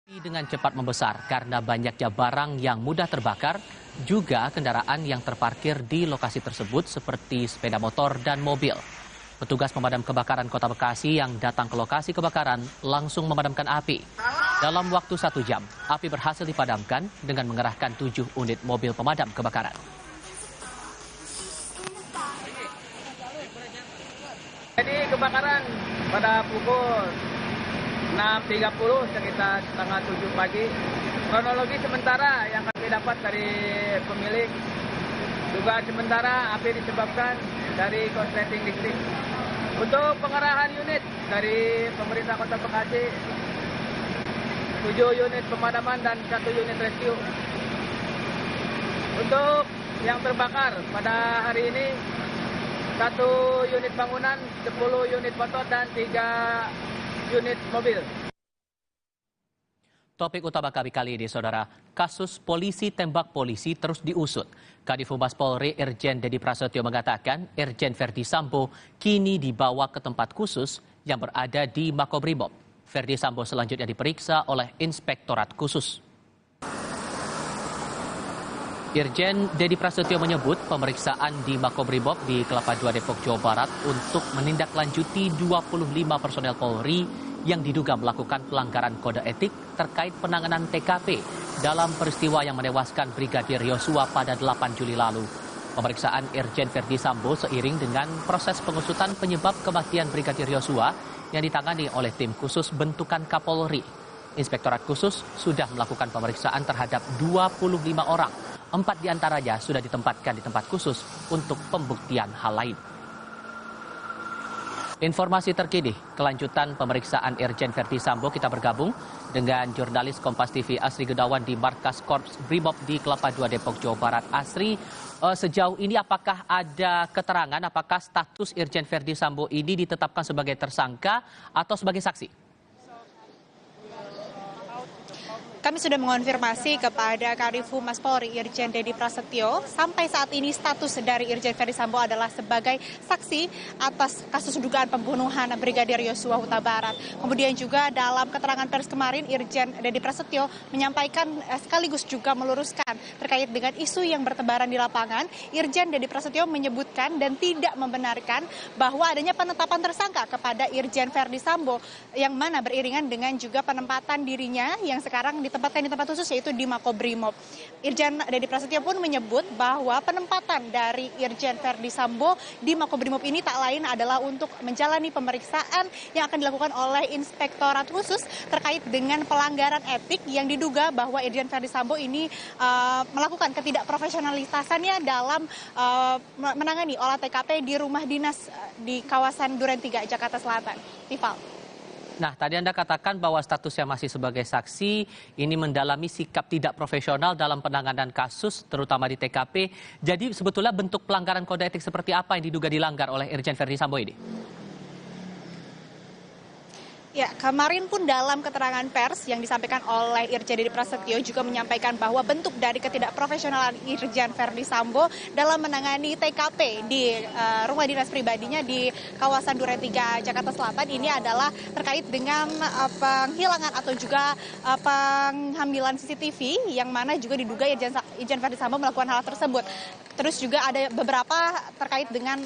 Dengan cepat membesar karena banyaknya barang yang mudah terbakar, juga kendaraan yang terparkir di lokasi tersebut seperti sepeda motor dan mobil. Petugas pemadam kebakaran Kota Bekasi yang datang ke lokasi kebakaran langsung memadamkan api. Dalam waktu 1 jam, api berhasil dipadamkan dengan mengerahkan 7 unit mobil pemadam kebakaran. Jadi kebakaran pada pukul 6.30 sekitar setengah 7 pagi. Kronologi sementara yang kami dapat dari pemilik, dugaan sementara api disebabkan dari korsleting listrik. Untuk pengerahan unit dari pemerintah Kota Bekasi, 7 unit pemadaman dan 1 unit rescue. Untuk yang terbakar pada hari ini, 1 unit bangunan, 10 unit motor, dan 3 unit mobil. Topik utama kami kali ini, Saudara, kasus polisi tembak polisi terus diusut. Kadif Humas Polri Irjen Dedi Prasetyo mengatakan Irjen Verdi Sambo kini dibawa ke tempat khusus yang berada di Makobrimob. Verdi Sambo selanjutnya diperiksa oleh Inspektorat Khusus. Irjen Dedi Prasetyo menyebut pemeriksaan di Makobrimob di Kelapa II Depok, Jawa Barat untuk menindaklanjuti 25 personel Polri yang diduga melakukan pelanggaran kode etik terkait penanganan TKP dalam peristiwa yang menewaskan Brigadir Yosua pada 8 Juli lalu. Pemeriksaan Irjen Verdi Sambo seiring dengan proses pengusutan penyebab kematian Brigadir Yosua yang ditangani oleh tim khusus bentukan Kapolri. Inspektorat Khusus sudah melakukan pemeriksaan terhadap 25 orang. 4 diantaranya sudah ditempatkan di tempat khusus untuk pembuktian hal lain. Informasi terkini, kelanjutan pemeriksaan Irjen Verdi Sambo, kita bergabung dengan jurnalis Kompas TV Asri Gunawan di Markas Korps Brimob di Kelapa II Depok, Jawa Barat. Asri, sejauh ini apakah ada keterangan apakah status Irjen Verdi Sambo ini ditetapkan sebagai tersangka atau sebagai saksi? Kami sudah mengonfirmasi kepada Kadif Humas Polri Irjen Dedi Prasetyo, sampai saat ini status dari Irjen Verdi Sambo adalah sebagai saksi atas kasus dugaan pembunuhan Brigadir Yosua Huta Barat. Kemudian juga dalam keterangan pers kemarin Irjen Dedi Prasetyo menyampaikan sekaligus juga meluruskan terkait dengan isu yang bertebaran di lapangan. Irjen Dedi Prasetyo menyebutkan dan tidak membenarkan bahwa adanya penetapan tersangka kepada Irjen Verdi Sambo yang mana beriringan dengan juga penempatan dirinya yang sekarang ditempatkan di tempat khusus yaitu di Makobrimob. Irjen Dedi Prasetyo pun menyebut bahwa penempatan dari Irjen Verdi Sambo di Makobrimob ini tak lain adalah untuk menjalani pemeriksaan yang akan dilakukan oleh Inspektorat Khusus terkait dengan pelanggaran etik yang diduga bahwa Irjen Verdi Sambo ini melakukan ketidakprofesionalitasannya dalam menangani olah TKP di rumah dinas di kawasan Duren 3, Jakarta Selatan. Tifal. Nah, tadi Anda katakan bahwa statusnya masih sebagai saksi, ini mendalami sikap tidak profesional dalam penanganan kasus, terutama di TKP. Jadi sebetulnya bentuk pelanggaran kode etik seperti apa yang diduga dilanggar oleh Irjen Verdi Sambo ini? Ya, kemarin pun dalam keterangan pers yang disampaikan oleh Irjen Dedi Prasetyo juga menyampaikan bahwa bentuk dari ketidakprofesionalan Irjen Verdi Sambo dalam menangani TKP di rumah dinas pribadinya di kawasan Duren 3, Jakarta Selatan ini adalah terkait dengan penghilangan atau juga pengambilan CCTV yang mana juga diduga Irjen Verdi Sambo melakukan hal tersebut. Terus juga ada beberapa terkait dengan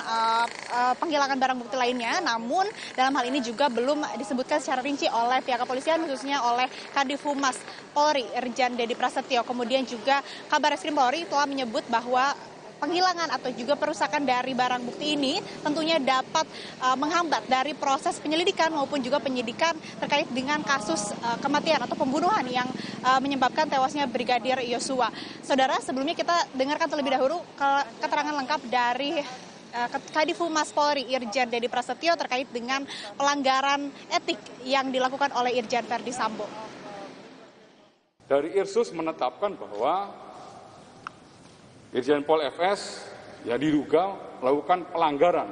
penghilangan barang bukti lainnya, namun dalam hal ini juga belum disebutkan secara rinci oleh pihak kepolisian, khususnya oleh Kadif Humas Polri Irjen Dedi Prasetyo. Kemudian juga Kabar Eskrim Polri telah menyebut bahwa penghilangan atau juga perusakan dari barang bukti ini tentunya dapat menghambat dari proses penyelidikan maupun juga penyidikan terkait dengan kasus kematian atau pembunuhan yang menyebabkan tewasnya Brigadir Yosua. Saudara, sebelumnya kita dengarkan terlebih dahulu keterangan lengkap dari Kadif Humas Polri Irjen Dedi Prasetyo terkait dengan pelanggaran etik yang dilakukan oleh Irjen Verdi Sambo. Dari Irsus menetapkan bahwa Irjen Pol FS ya diduga melakukan pelanggaran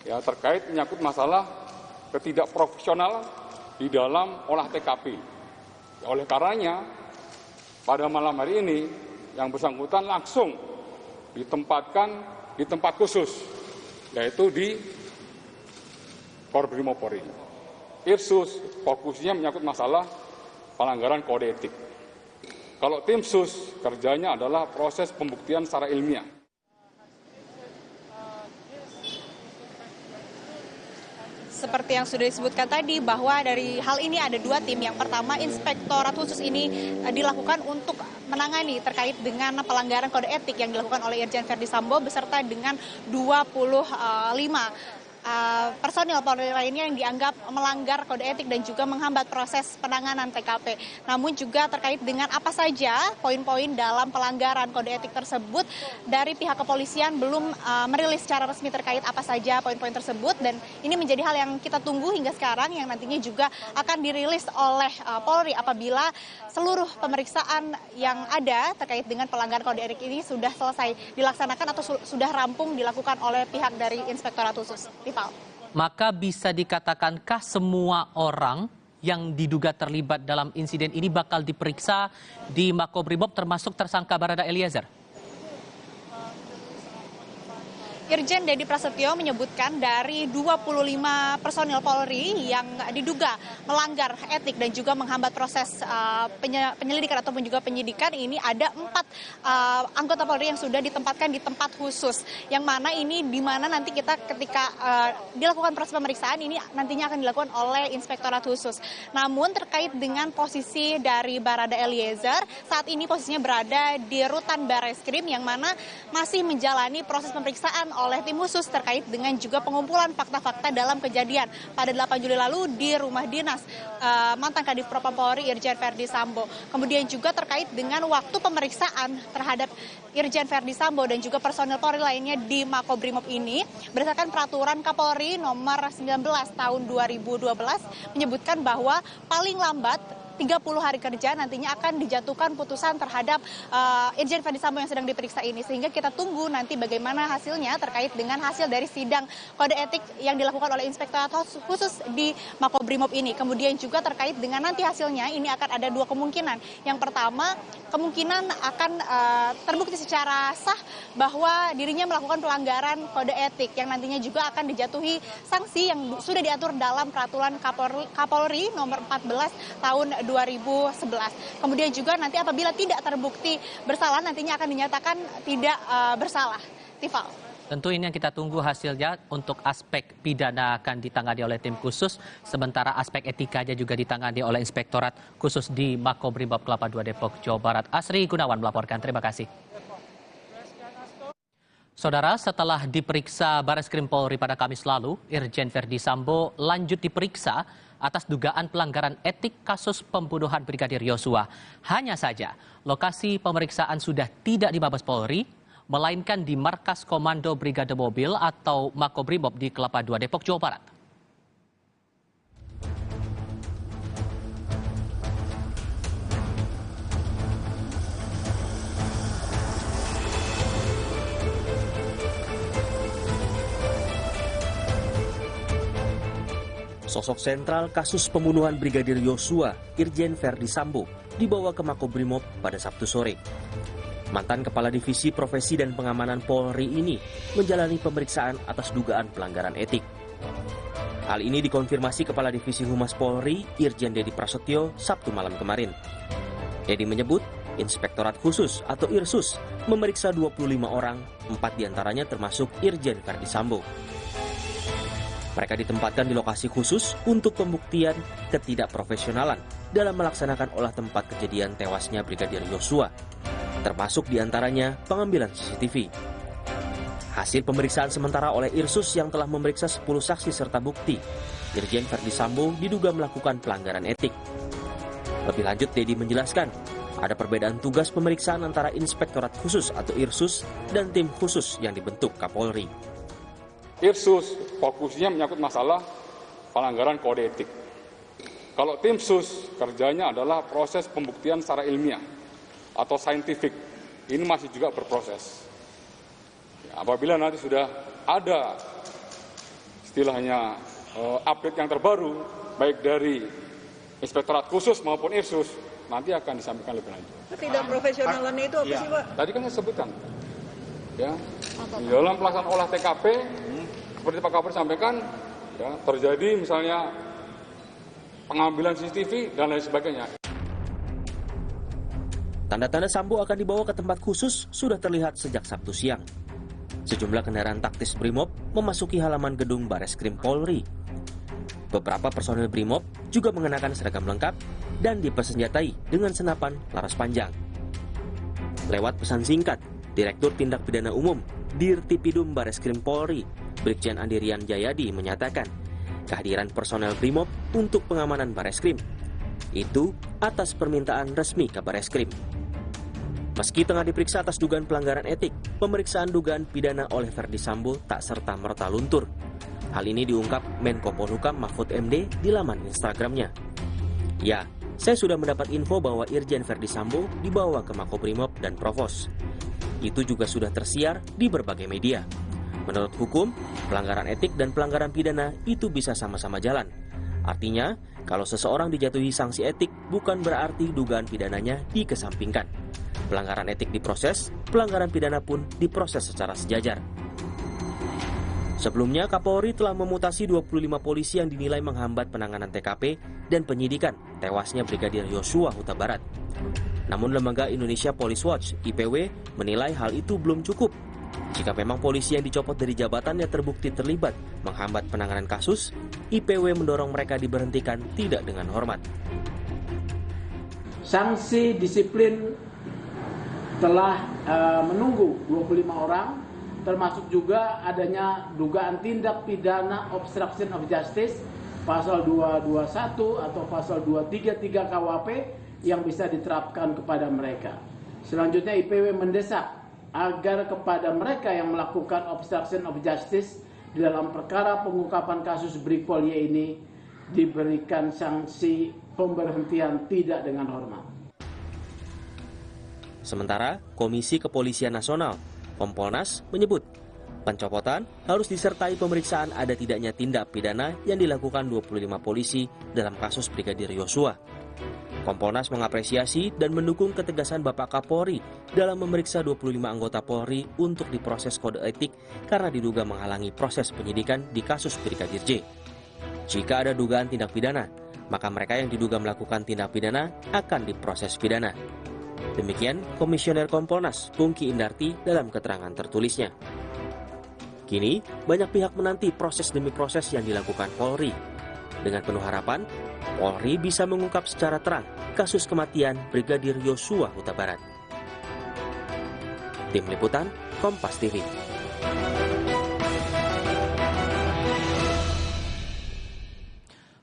ya terkait menyangkut masalah ketidakprofesionalan di dalam olah TKP. Ya, oleh karenanya pada malam hari ini yang bersangkutan langsung ditempatkan di tempat khusus, yaitu di Korbrimopolri. Irsus fokusnya menyangkut masalah pelanggaran kode etik. Kalau tim sus kerjanya adalah proses pembuktian secara ilmiah. Seperti yang sudah disebutkan tadi bahwa dari hal ini ada dua tim. Yang pertama, inspektorat khusus ini dilakukan untuk menangani terkait dengan pelanggaran kode etik yang dilakukan oleh Irjen Verdi Sambo beserta dengan 25 personil Polri lainnya yang dianggap melanggar kode etik dan juga menghambat proses penanganan TKP. Namun juga terkait dengan apa saja poin-poin dalam pelanggaran kode etik tersebut, dari pihak kepolisian belum merilis secara resmi terkait apa saja poin-poin tersebut, dan ini menjadi hal yang kita tunggu hingga sekarang yang nantinya juga akan dirilis oleh Polri apabila seluruh pemeriksaan yang ada terkait dengan pelanggaran kode etik ini sudah selesai dilaksanakan atau sudah rampung dilakukan oleh pihak dari Inspektorat Khusus. Maka bisa dikatakankah semua orang yang diduga terlibat dalam insiden ini bakal diperiksa di Makobrimob termasuk tersangka Barada Eliezer? Irjen Dedi Prasetyo menyebutkan dari 25 personil Polri yang diduga melanggar etik dan juga menghambat proses penyelidikan ataupun juga penyidikan, ini ada 4 anggota Polri yang sudah ditempatkan di tempat khusus. Yang mana ini di mana nanti kita ketika dilakukan proses pemeriksaan ini nantinya akan dilakukan oleh Inspektorat Khusus. Namun terkait dengan posisi dari Barada Eliezer, saat ini posisinya berada di Rutan Bareskrim yang mana masih menjalani proses pemeriksaan oleh tim khusus terkait dengan juga pengumpulan fakta-fakta dalam kejadian pada 8 Juli lalu di rumah dinas mantan Kadif Propam Polri Irjen Verdi Sambo. Kemudian juga terkait dengan waktu pemeriksaan terhadap Irjen Verdi Sambo dan juga personil Polri lainnya di Makobrimob ini, berdasarkan peraturan Kapolri nomor 19 tahun 2012 menyebutkan bahwa paling lambat 30 hari kerja nantinya akan dijatuhkan putusan terhadap Irjen Verdi Sambo yang sedang diperiksa ini. Sehingga kita tunggu nanti bagaimana hasilnya terkait dengan hasil dari sidang kode etik yang dilakukan oleh Inspektorat Khusus di Makobrimob ini. Kemudian juga terkait dengan nanti hasilnya ini akan ada 2 kemungkinan. Yang pertama, kemungkinan akan terbukti secara sah bahwa dirinya melakukan pelanggaran kode etik yang nantinya juga akan dijatuhi sanksi yang sudah diatur dalam peraturan Kapolri nomor 14 tahun 2011. Kemudian juga nanti apabila tidak terbukti bersalah nantinya akan dinyatakan tidak bersalah. Tifal. Tentu ini yang kita tunggu hasilnya. Untuk aspek pidana akan ditangani oleh tim khusus, sementara aspek etikanya juga ditangani oleh Inspektorat Khusus di Makobrimob Kelapa II Depok, Jawa Barat. Asri Gunawan melaporkan. Terima kasih. Saudara, setelah diperiksa Bareskrim Polri pada Kamis lalu, Irjen Verdi Sambo lanjut diperiksa atas dugaan pelanggaran etik kasus pembunuhan Brigadir Yosua. Hanya saja, lokasi pemeriksaan sudah tidak di Mabes Polri, melainkan di Markas Komando Brigade Mobil atau Makobrimob di Kelapa II Depok, Jawa Barat. Sosok sentral kasus pembunuhan Brigadir Yosua, Irjen Verdi Sambo, dibawa ke Makobrimob pada Sabtu sore. Mantan Kepala Divisi Profesi dan Pengamanan Polri ini menjalani pemeriksaan atas dugaan pelanggaran etik. Hal ini dikonfirmasi Kepala Divisi Humas Polri, Irjen Dedi Prasetyo, Sabtu malam kemarin. Dedi menyebut, Inspektorat Khusus atau Irsus memeriksa 25 orang, 4 diantaranya termasuk Irjen Verdi Sambo. Mereka ditempatkan di lokasi khusus untuk pembuktian ketidakprofesionalan dalam melaksanakan olah tempat kejadian tewasnya Brigadir Yosua, termasuk diantaranya pengambilan CCTV. Hasil pemeriksaan sementara oleh Irsus yang telah memeriksa 10 saksi serta bukti, Irjen Verdi Sambo diduga melakukan pelanggaran etik. Lebih lanjut, Dedi menjelaskan, ada perbedaan tugas pemeriksaan antara Inspektorat Khusus atau Irsus dan tim khusus yang dibentuk Kapolri. Irsus fokusnya menyangkut masalah pelanggaran kode etik. Kalau tim sus kerjanya adalah proses pembuktian secara ilmiah atau saintifik. Ini masih juga berproses. Ya, apabila nanti sudah ada istilahnya update yang terbaru, baik dari Inspektorat Khusus maupun Irsus, nanti akan disampaikan lebih lanjut. Ketidakprofesionalan itu apa sih, Pak? Tadi kan saya sebutkan. Ya, di dalam pelaksanaan olah TKP, seperti Pak Kapolri sampaikan, ya, terjadi misalnya pengambilan CCTV dan lain sebagainya. Tanda-tanda Sambo akan dibawa ke tempat khusus sudah terlihat sejak Sabtu siang. Sejumlah kendaraan taktis Brimob memasuki halaman gedung Bareskrim Polri. Beberapa personel Brimob juga mengenakan seragam lengkap dan dipersenjatai dengan senapan laras panjang. Lewat pesan singkat, Direktur Tindak Pidana Umum Dirtipidum Bareskrim Polri, Brigjen Andirian Jayadi menyatakan kehadiran personel Brimob untuk pengamanan Bareskrim itu atas permintaan resmi Kabar Eskrim. Meski tengah diperiksa atas dugaan pelanggaran etik, pemeriksaan dugaan pidana oleh Ferdi Sambo tak serta-merta luntur. Hal ini diungkap Menko Polhukam Mahfud MD di laman Instagramnya. Ya, saya sudah mendapat info bahwa Irjen Ferdi Sambo dibawa ke Makobrimob dan Provos. Itu juga sudah tersiar di berbagai media. Menurut hukum, pelanggaran etik dan pelanggaran pidana itu bisa sama-sama jalan. Artinya, kalau seseorang dijatuhi sanksi etik bukan berarti dugaan pidananya dikesampingkan. Pelanggaran etik diproses, pelanggaran pidana pun diproses secara sejajar. Sebelumnya, Kapolri telah memutasi 25 polisi yang dinilai menghambat penanganan TKP dan penyidikan tewasnya Brigadir Yosua Huta Barat. Namun Lembaga Indonesia Police Watch (IPW) menilai hal itu belum cukup. Jika memang polisi yang dicopot dari jabatannya terbukti terlibat menghambat penanganan kasus, IPW mendorong mereka diberhentikan tidak dengan hormat. Sanksi disiplin telah menunggu 25 orang, termasuk juga adanya dugaan tindak pidana obstruction of justice pasal 221 atau pasal 233 KUHP yang bisa diterapkan kepada mereka. Selanjutnya IPW mendesak agar kepada mereka yang melakukan obstruction of justice di dalam perkara pengungkapan kasus Brigpol Y ini diberikan sanksi pemberhentian tidak dengan hormat. Sementara Komisi Kepolisian Nasional Kompolnas menyebut pencopotan harus disertai pemeriksaan ada tidaknya tindak pidana yang dilakukan 25 polisi dalam kasus Brigadir Yosua. Kompolnas mengapresiasi dan mendukung ketegasan Bapak Kapolri dalam memeriksa 25 anggota Polri untuk diproses kode etik karena diduga menghalangi proses penyidikan di kasus Brigadir J. Jika ada dugaan tindak pidana, maka mereka yang diduga melakukan tindak pidana akan diproses pidana. Demikian Komisioner Kompolnas Pungki Indarti dalam keterangan tertulisnya. Kini, banyak pihak menanti proses demi proses yang dilakukan Polri. Dengan penuh harapan, Polri bisa mengungkap secara terang kasus kematian Brigadir Yosua Huta Barat. Tim Liputan, Kompas TV.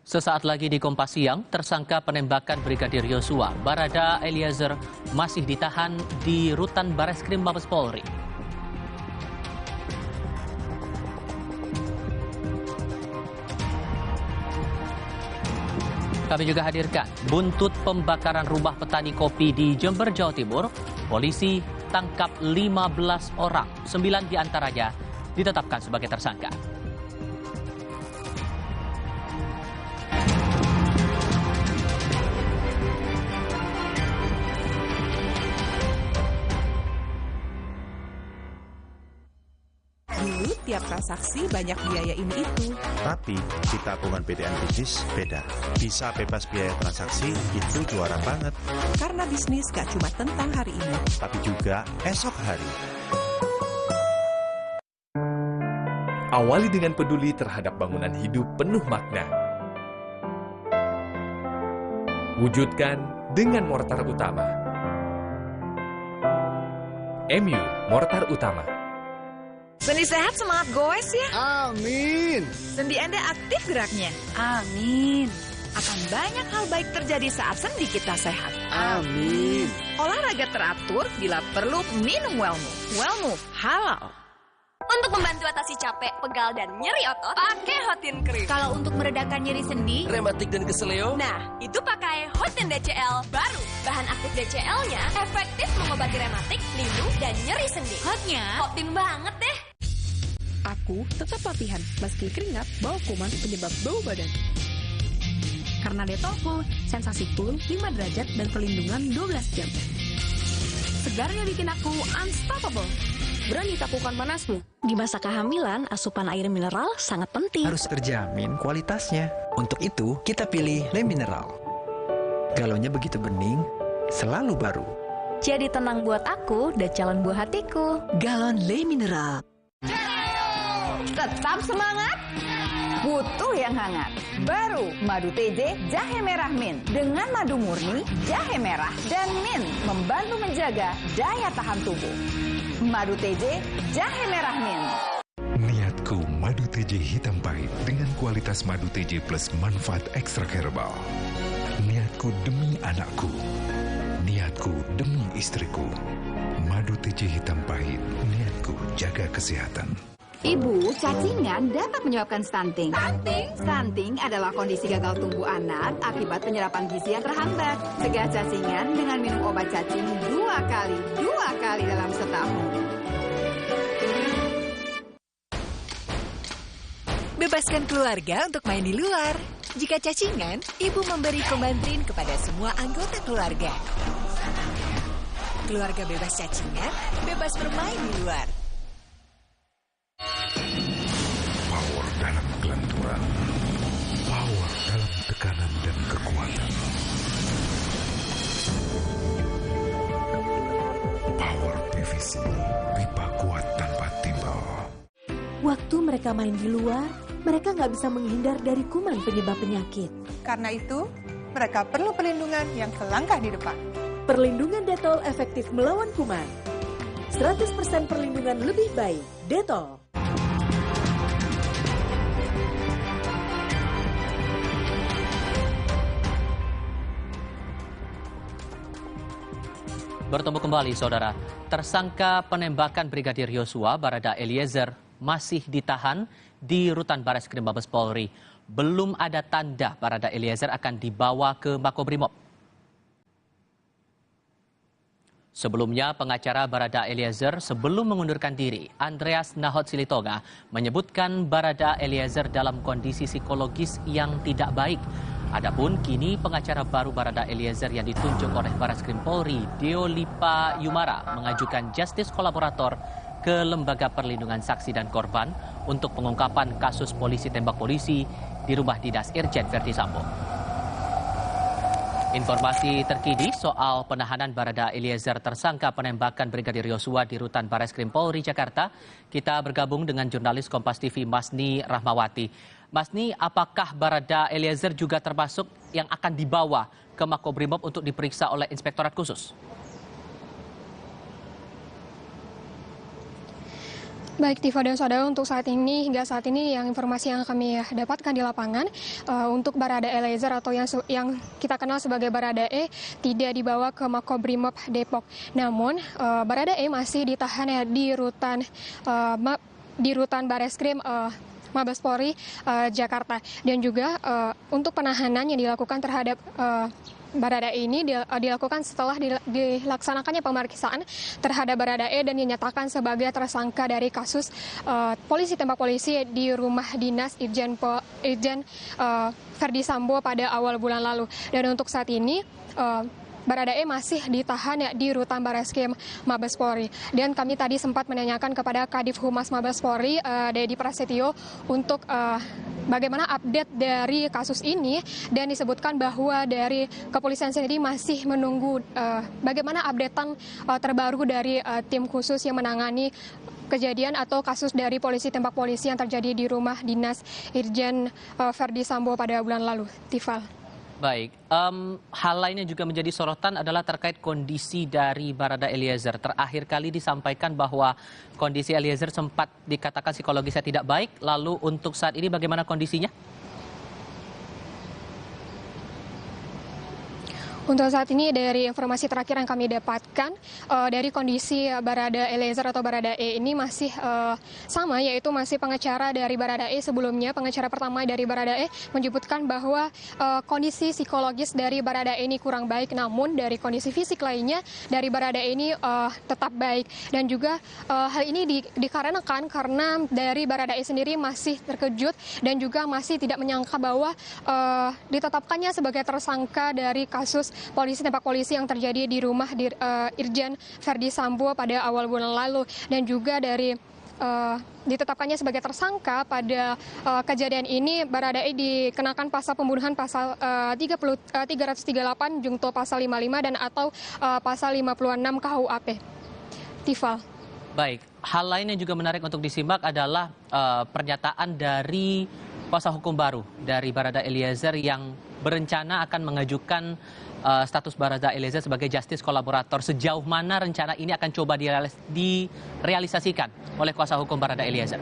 Sesaat lagi di Kompas Siang, tersangka penembakan Brigadir Yosua, Barada Eliezer, masih ditahan di Rutan Bareskrim Mabes Polri. Kami juga hadirkan buntut pembakaran rumah petani kopi di Jember, Jawa Timur. Polisi tangkap 15 orang, 9 diantaranya ditetapkan sebagai tersangka. Dulu tiap transaksi banyak biaya ini itu. Tapi di tabungan BDN Bisnis beda. Bisa bebas biaya transaksi itu juara banget. Karena bisnis gak cuma tentang hari ini, Tapi juga esok hari. Awali dengan peduli terhadap bangunan hidup penuh makna. Wujudkan dengan mortar utama. MU Mortar Utama. Sendi sehat, semangat goes ya. Amin. Sendi Anda aktif geraknya. Amin. Akan banyak hal baik terjadi saat sendi kita sehat. Amin. Olahraga teratur, bila perlu minum Wellmove. Wellmove halal. Untuk membantu atasi capek, pegal, dan nyeri otot, pakai Hotin Cream. Kalau untuk meredakan nyeri sendi, rematik dan keseleo, nah, itu pakai Hotin DCL baru. Bahan aktif DCL-nya efektif mengobati rematik, lindung, dan nyeri sendi. Hotnya Hotin banget deh. Aku tetap latihan, meski keringat bawa kuman penyebab bau badan. Karena Detolful, sensasi cool 5 derajat dan perlindungan 12 jam. Segarnya bikin aku unstoppable. Berani taklukkan panasmu. Di masa kehamilan, asupan air mineral sangat penting. Harus terjamin kualitasnya. Untuk itu, kita pilih Le Mineral. Galonnya begitu bening, selalu baru. Jadi tenang buat aku dan calon buah hatiku. Galon Le Mineral. Tetap semangat, butuh yang hangat. Baru Madu TJ Jahe Merah Mint. Dengan madu murni, jahe merah, dan mint membantu menjaga daya tahan tubuh. Madu TJ Jahe Merah Mint. Niatku madu TJ hitam pahit dengan kualitas madu TJ plus manfaat ekstra herbal. Niatku demi anakku. Niatku demi istriku. Madu TJ hitam pahit. Niatku jaga kesehatan. Ibu, cacingan dapat menyebabkan stunting. Stunting adalah kondisi gagal tumbuh anak akibat penyerapan gizi yang terhambat. Cegah cacingan dengan minum obat cacing 2 kali dalam setahun. Bebaskan keluarga untuk main di luar. Jika cacingan, ibu memberi komandrin kepada semua anggota keluarga. Keluarga bebas cacingan, bebas bermain di luar. Power dalam kelenturan. Power dalam tekanan dan kekuatan. Power PVC. Pipa kuat tanpa timbal. Waktu mereka main di luar, mereka nggak bisa menghindar dari kuman penyebab penyakit. Karena itu, mereka perlu perlindungan yang selangkah di depan. Perlindungan Dettol efektif melawan kuman. 100% perlindungan lebih baik. Dettol. Bertemu kembali, Saudara. Tersangka penembakan Brigadir Yosua, Barada Eliezer, masih ditahan di Rutan Bareskrim Mabes Polri. Belum ada tanda Barada Eliezer akan dibawa ke Makobrimob. Sebelumnya, pengacara Barada Eliezer sebelum mengundurkan diri, Andreas Nahot Silitonga, menyebutkan Barada Eliezer dalam kondisi psikologis yang tidak baik. Adapun kini pengacara baru Barada Eliezer yang ditunjuk oleh Bareskrim Polri, Deo Lipa Yumara, mengajukan justice kolaborator ke Lembaga Perlindungan Saksi dan Korban untuk pengungkapan kasus polisi tembak polisi di rumah dinas Irjen Verdi Sambo. Informasi terkini soal penahanan Barada Eliezer tersangka penembakan Brigadir Yosua di Rutan Bareskrim Polri Jakarta, kita bergabung dengan jurnalis Kompas TV Masni Rahmawati. Masni, apakah Barada Eliezer juga termasuk yang akan dibawa ke Makobrimob untuk diperiksa oleh Inspektorat Khusus? Baik, Tifa dan Saudara, untuk hingga saat ini yang informasi yang kami dapatkan di lapangan untuk Barada Eliezer atau yang kita kenal sebagai Barada E tidak dibawa ke Makobrimob Depok. Namun Barada E masih ditahan di rutan Bareskrim Mabes Polri Jakarta, dan juga untuk penahanan yang dilakukan terhadap Barada ini dilakukan setelah dilaksanakannya pemeriksaan terhadap Barada E dan dinyatakan sebagai tersangka dari kasus polisi tembak polisi di rumah dinas Irjen Verdi Sambo pada awal bulan lalu. Dan untuk saat ini Barada E masih ditahan di Rutan Bareskrim Mabes Polri. Dan kami tadi sempat menanyakan kepada Kadif Humas Mabes Polri, Dedi Prasetyo, untuk bagaimana update dari kasus ini, dan disebutkan bahwa dari kepolisian sendiri masih menunggu bagaimana updatean terbaru dari tim khusus yang menangani kejadian atau kasus dari polisi tembak polisi yang terjadi di rumah dinas Irjen Verdi Sambo pada bulan lalu. Tifal. Baik, hal lain yang juga menjadi sorotan adalah terkait kondisi dari Barada Eliezer. Terakhir kali disampaikan bahwa kondisi Eliezer sempat dikatakan psikologisnya tidak baik. Lalu untuk saat ini bagaimana kondisinya? Untuk saat ini dari informasi terakhir yang kami dapatkan dari kondisi Barada Eliezer atau Barada E ini masih sama, yaitu masih pengacara dari Barada E sebelumnya. Pengacara pertama dari Barada E menyebutkan bahwa kondisi psikologis dari Barada E ini kurang baik, namun dari kondisi fisik lainnya dari Barada E ini tetap baik. Dan juga hal ini dikarenakan karena dari Barada E sendiri masih terkejut dan juga masih tidak menyangka bahwa ditetapkannya sebagai tersangka dari kasus polisi tembak polisi yang terjadi di rumah Irjen Verdi Sambo pada awal bulan lalu. Dan juga dari ditetapkannya sebagai tersangka pada kejadian ini, Baradae dikenakan pasal pembunuhan pasal 338 jungto pasal 55 dan atau pasal 56 KUHP. Tifal. Baik, hal lain yang juga menarik untuk disimak adalah pernyataan dari kuasa hukum baru dari Barada Eliezer yang berencana akan mengajukan status Barada Eliezer sebagai justice kolaborator. Sejauh mana rencana ini akan coba direalisasikan oleh kuasa hukum Barada Eliezer?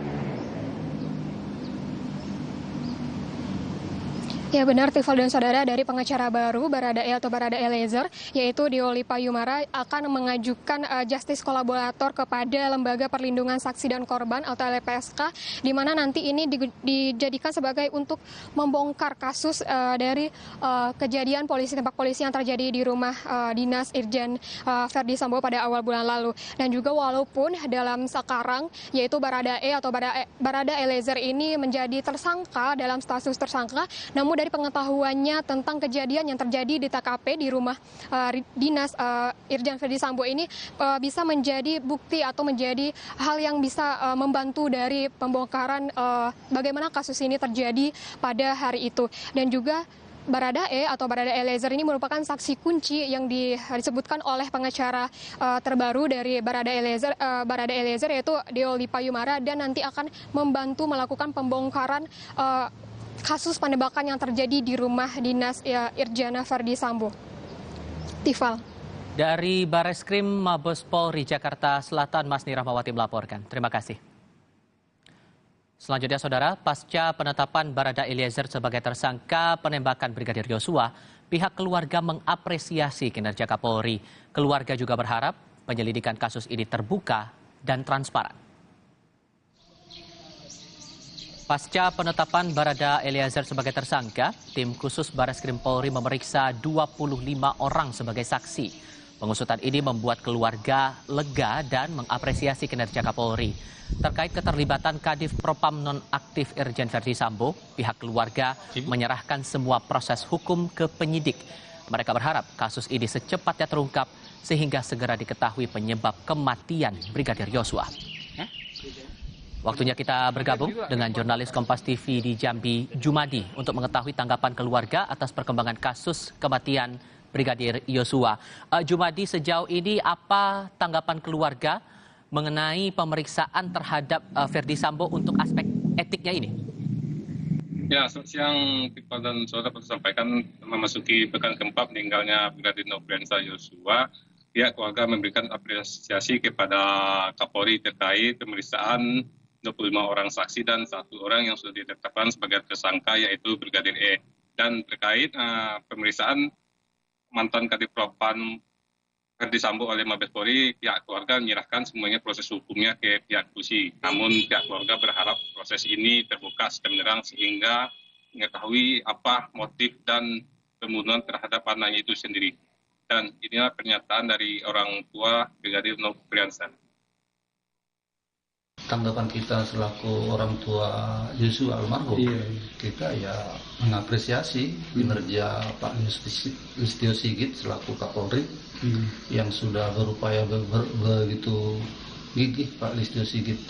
Ya benar, Tifal dan Saudara, dari pengacara baru Baradae atau Barada Eliezer, yaitu Deoli Payumara, akan mengajukan justice kolaborator kepada Lembaga Perlindungan Saksi dan Korban atau LPSK, di mana nanti ini dijadikan sebagai untuk membongkar kasus dari kejadian tembak polisi yang terjadi di rumah dinas Irjen Verdi Sambo pada awal bulan lalu. Dan juga walaupun dalam sekarang, yaitu Baradae atau Barada Eliezer ini menjadi tersangka dalam status tersangka, namun dari pengetahuannya tentang kejadian yang terjadi di TKP di rumah dinas Irjen Verdi Sambo ini bisa menjadi bukti atau menjadi hal yang bisa membantu dari pembongkaran bagaimana kasus ini terjadi pada hari itu. Dan juga Baradae atau Barada Eliezer ini merupakan saksi kunci yang disebutkan oleh pengacara terbaru dari Barada Eliezer yaitu Deoli Payumara, dan nanti akan membantu melakukan pembongkaran kasus penembakan yang terjadi di rumah dinas Irjen Verdi Sambo. Tifal. Dari Bareskrim Mabes Polri Jakarta Selatan, Masni Rahmawati melaporkan. Terima kasih. Selanjutnya, Saudara, pasca penetapan Barada Eliezer sebagai tersangka penembakan Brigadir Yosua, pihak keluarga mengapresiasi kinerja Kapolri. Keluarga juga berharap penyelidikan kasus ini terbuka dan transparan. Pasca penetapan Barada Eliezer sebagai tersangka, tim khusus Bareskrim Polri memeriksa 25 orang sebagai saksi. Pengusutan ini membuat keluarga lega dan mengapresiasi kinerja Kapolri. Terkait keterlibatan Kadif Propam nonaktif Irjen Verdi Sambo, pihak keluarga menyerahkan semua proses hukum ke penyidik. Mereka berharap kasus ini secepatnya terungkap sehingga segera diketahui penyebab kematian Brigadir Yosua. Waktunya kita bergabung dengan jurnalis Kompas TV di Jambi, Jumadi, untuk mengetahui tanggapan keluarga atas perkembangan kasus kematian Brigadir Yosua. Jumadi, sejauh ini apa tanggapan keluarga mengenai pemeriksaan terhadap Verdi Sambo untuk aspek etiknya ini? Ya, selamat siang, Tifal dan Saudara, perlu sampaikan memasuki pekan keempat meninggalnya Brigadir Nofriansah Yosua. Pihak keluarga memberikan apresiasi kepada Kapolri terkait pemeriksaan 25 orang saksi dan 1 orang yang sudah ditetapkan sebagai tersangka, yaitu Brigadir E. Dan terkait pemeriksaan mantan Kadif Propam Verdi Sambo oleh Mabes Polri, pihak keluarga menyerahkan semuanya proses hukumnya ke pihak polisi. Namun pihak keluarga berharap proses ini terbuka secara sehingga mengetahui apa motif dan pembunuhan terhadap anaknya itu sendiri. Dan inilah pernyataan dari orang tua Brigadir Nofriansah. Tanggapan kita selaku orang tua Yosua almarhum, kita ya mengapresiasi kinerja Pak Listio Sigit selaku Kapolri yang sudah berupaya begitu gigih Pak Listio Sigit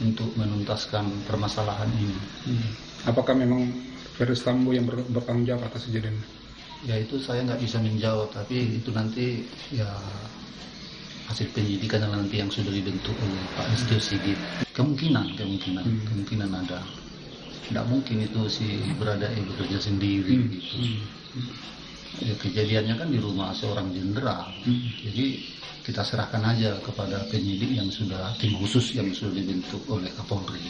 untuk menuntaskan permasalahan ini. Apakah memang Verdi Sambo yang bertanggung jawab atas kejadian? Ya itu saya nggak bisa menjawab, tapi itu nanti ya hasil penyidikan nanti yang sudah dibentuk oleh Pak Listio Sigit. Kemungkinan ada. Tidak mungkin itu si Baradae bekerja sendiri gitu. Ya, kejadiannya kan di rumah seorang jenderal. Jadi kita serahkan aja kepada penyidik yang sudah, tim khusus yang sudah dibentuk oleh Kapolri.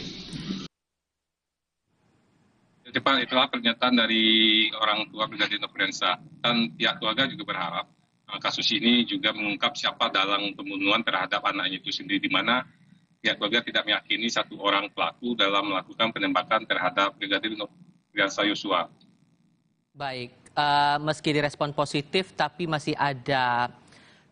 Cepat, itulah pernyataan dari orang tua Brigadir Nofriansah. Dan pihak keluarga juga berharap kasus ini juga mengungkap siapa dalang pembunuhan terhadap anaknya itu sendiri, di mana pihak keluarga tidak meyakini 1 orang pelaku dalam melakukan penembakan terhadap Brigadir Nofriansah Yosua. Baik, meski direspon positif, tapi masih ada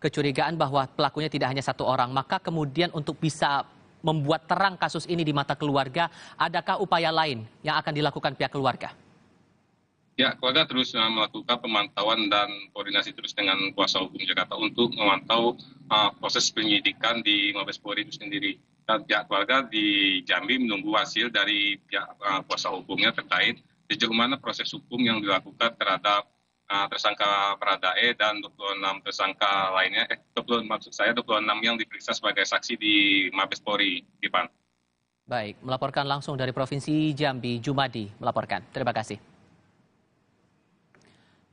kecurigaan bahwa pelakunya tidak hanya 1 orang. Maka kemudian untuk bisa membuat terang kasus ini di mata keluarga, adakah upaya lain yang akan dilakukan pihak keluarga? Ya, keluarga terus melakukan pemantauan dan koordinasi terus dengan kuasa hukum Jakarta untuk memantau proses penyidikan di Mabes Polri itu sendiri. dan pihak keluarga di Jambi menunggu hasil dari pihak kuasa hukumnya terkait sejauh mana proses hukum yang dilakukan terhadap tersangka Baradae dan 26 tersangka lainnya, 26 yang diperiksa sebagai saksi di Mabes Polri, Ivan. Baik, melaporkan langsung dari Provinsi Jambi, Jumadi melaporkan. Terima kasih.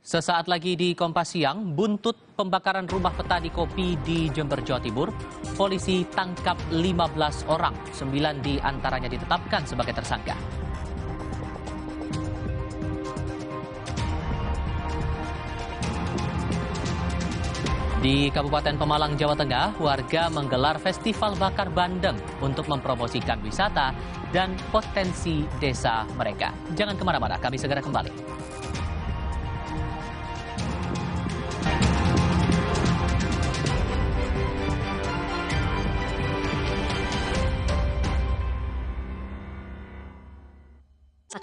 Sesaat lagi di Kompas Siang, buntut pembakaran rumah petani kopi di Jember, Jawa Timur, polisi tangkap 15 orang, 9 di antaranya ditetapkan sebagai tersangka. Di Kabupaten Pemalang, Jawa Tengah, warga menggelar festival bakar bandeng untuk mempromosikan wisata dan potensi desa mereka. Jangan kemana-mana, kami segera kembali.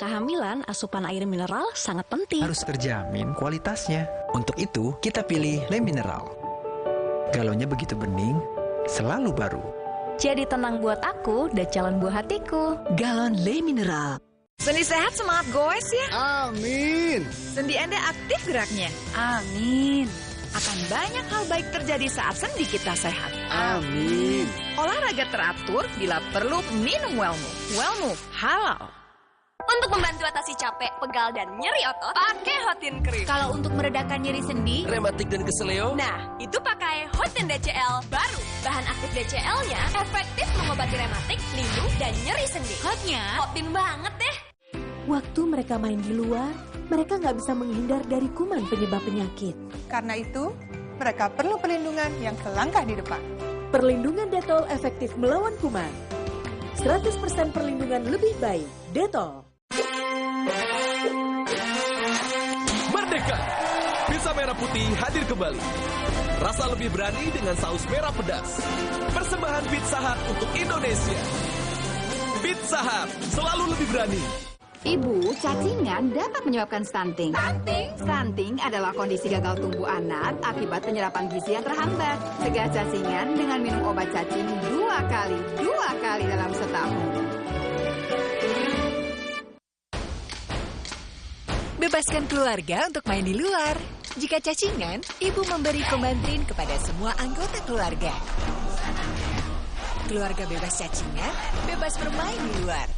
Kehamilan, asupan air mineral sangat penting. Harus terjamin kualitasnya. Untuk itu, kita pilih Le Mineral. Galonnya begitu bening, selalu baru. Jadi tenang buat aku dan calon buah hatiku. Galon Le Mineral. Sendi sehat, semangat goes ya. Amin. Sendi Anda aktif geraknya. Amin. Akan banyak hal baik terjadi saat sendi kita sehat. Amin. Olahraga teratur, bila perlu minum Wellmove. Wellmove halal. Untuk membantu atasi capek, pegal, dan nyeri otot, pakai Hotin Cream. Kalau untuk meredakan nyeri sendi, rematik dan keseleo, nah, itu pakai Hotin DCL baru. Bahan aktif DCL-nya efektif mengobati rematik, lindung, dan nyeri sendi. hotnya Hotin banget deh. Waktu mereka main di luar, mereka nggak bisa menghindar dari kuman penyebab penyakit. Karena itu, mereka perlu perlindungan yang selangkah di depan. Perlindungan Dettol efektif melawan kuman. 100% perlindungan lebih baik. Dettol. Merdeka! Pizza merah putih hadir kembali. Rasa lebih berani dengan saus merah pedas. Persembahan Pizza Hut untuk Indonesia. Pizza Hut selalu lebih berani. Ibu, cacingan dapat menyebabkan stunting. Stunting adalah kondisi gagal tumbuh anak akibat penyerapan gizi yang terhambat. Cegah cacingan dengan minum obat cacing 2 kali dalam setahun. Bebaskan keluarga untuk main di luar. Jika cacingan, ibu memberi Komantrin kepada semua anggota keluarga. Keluarga bebas cacingan, bebas bermain di luar.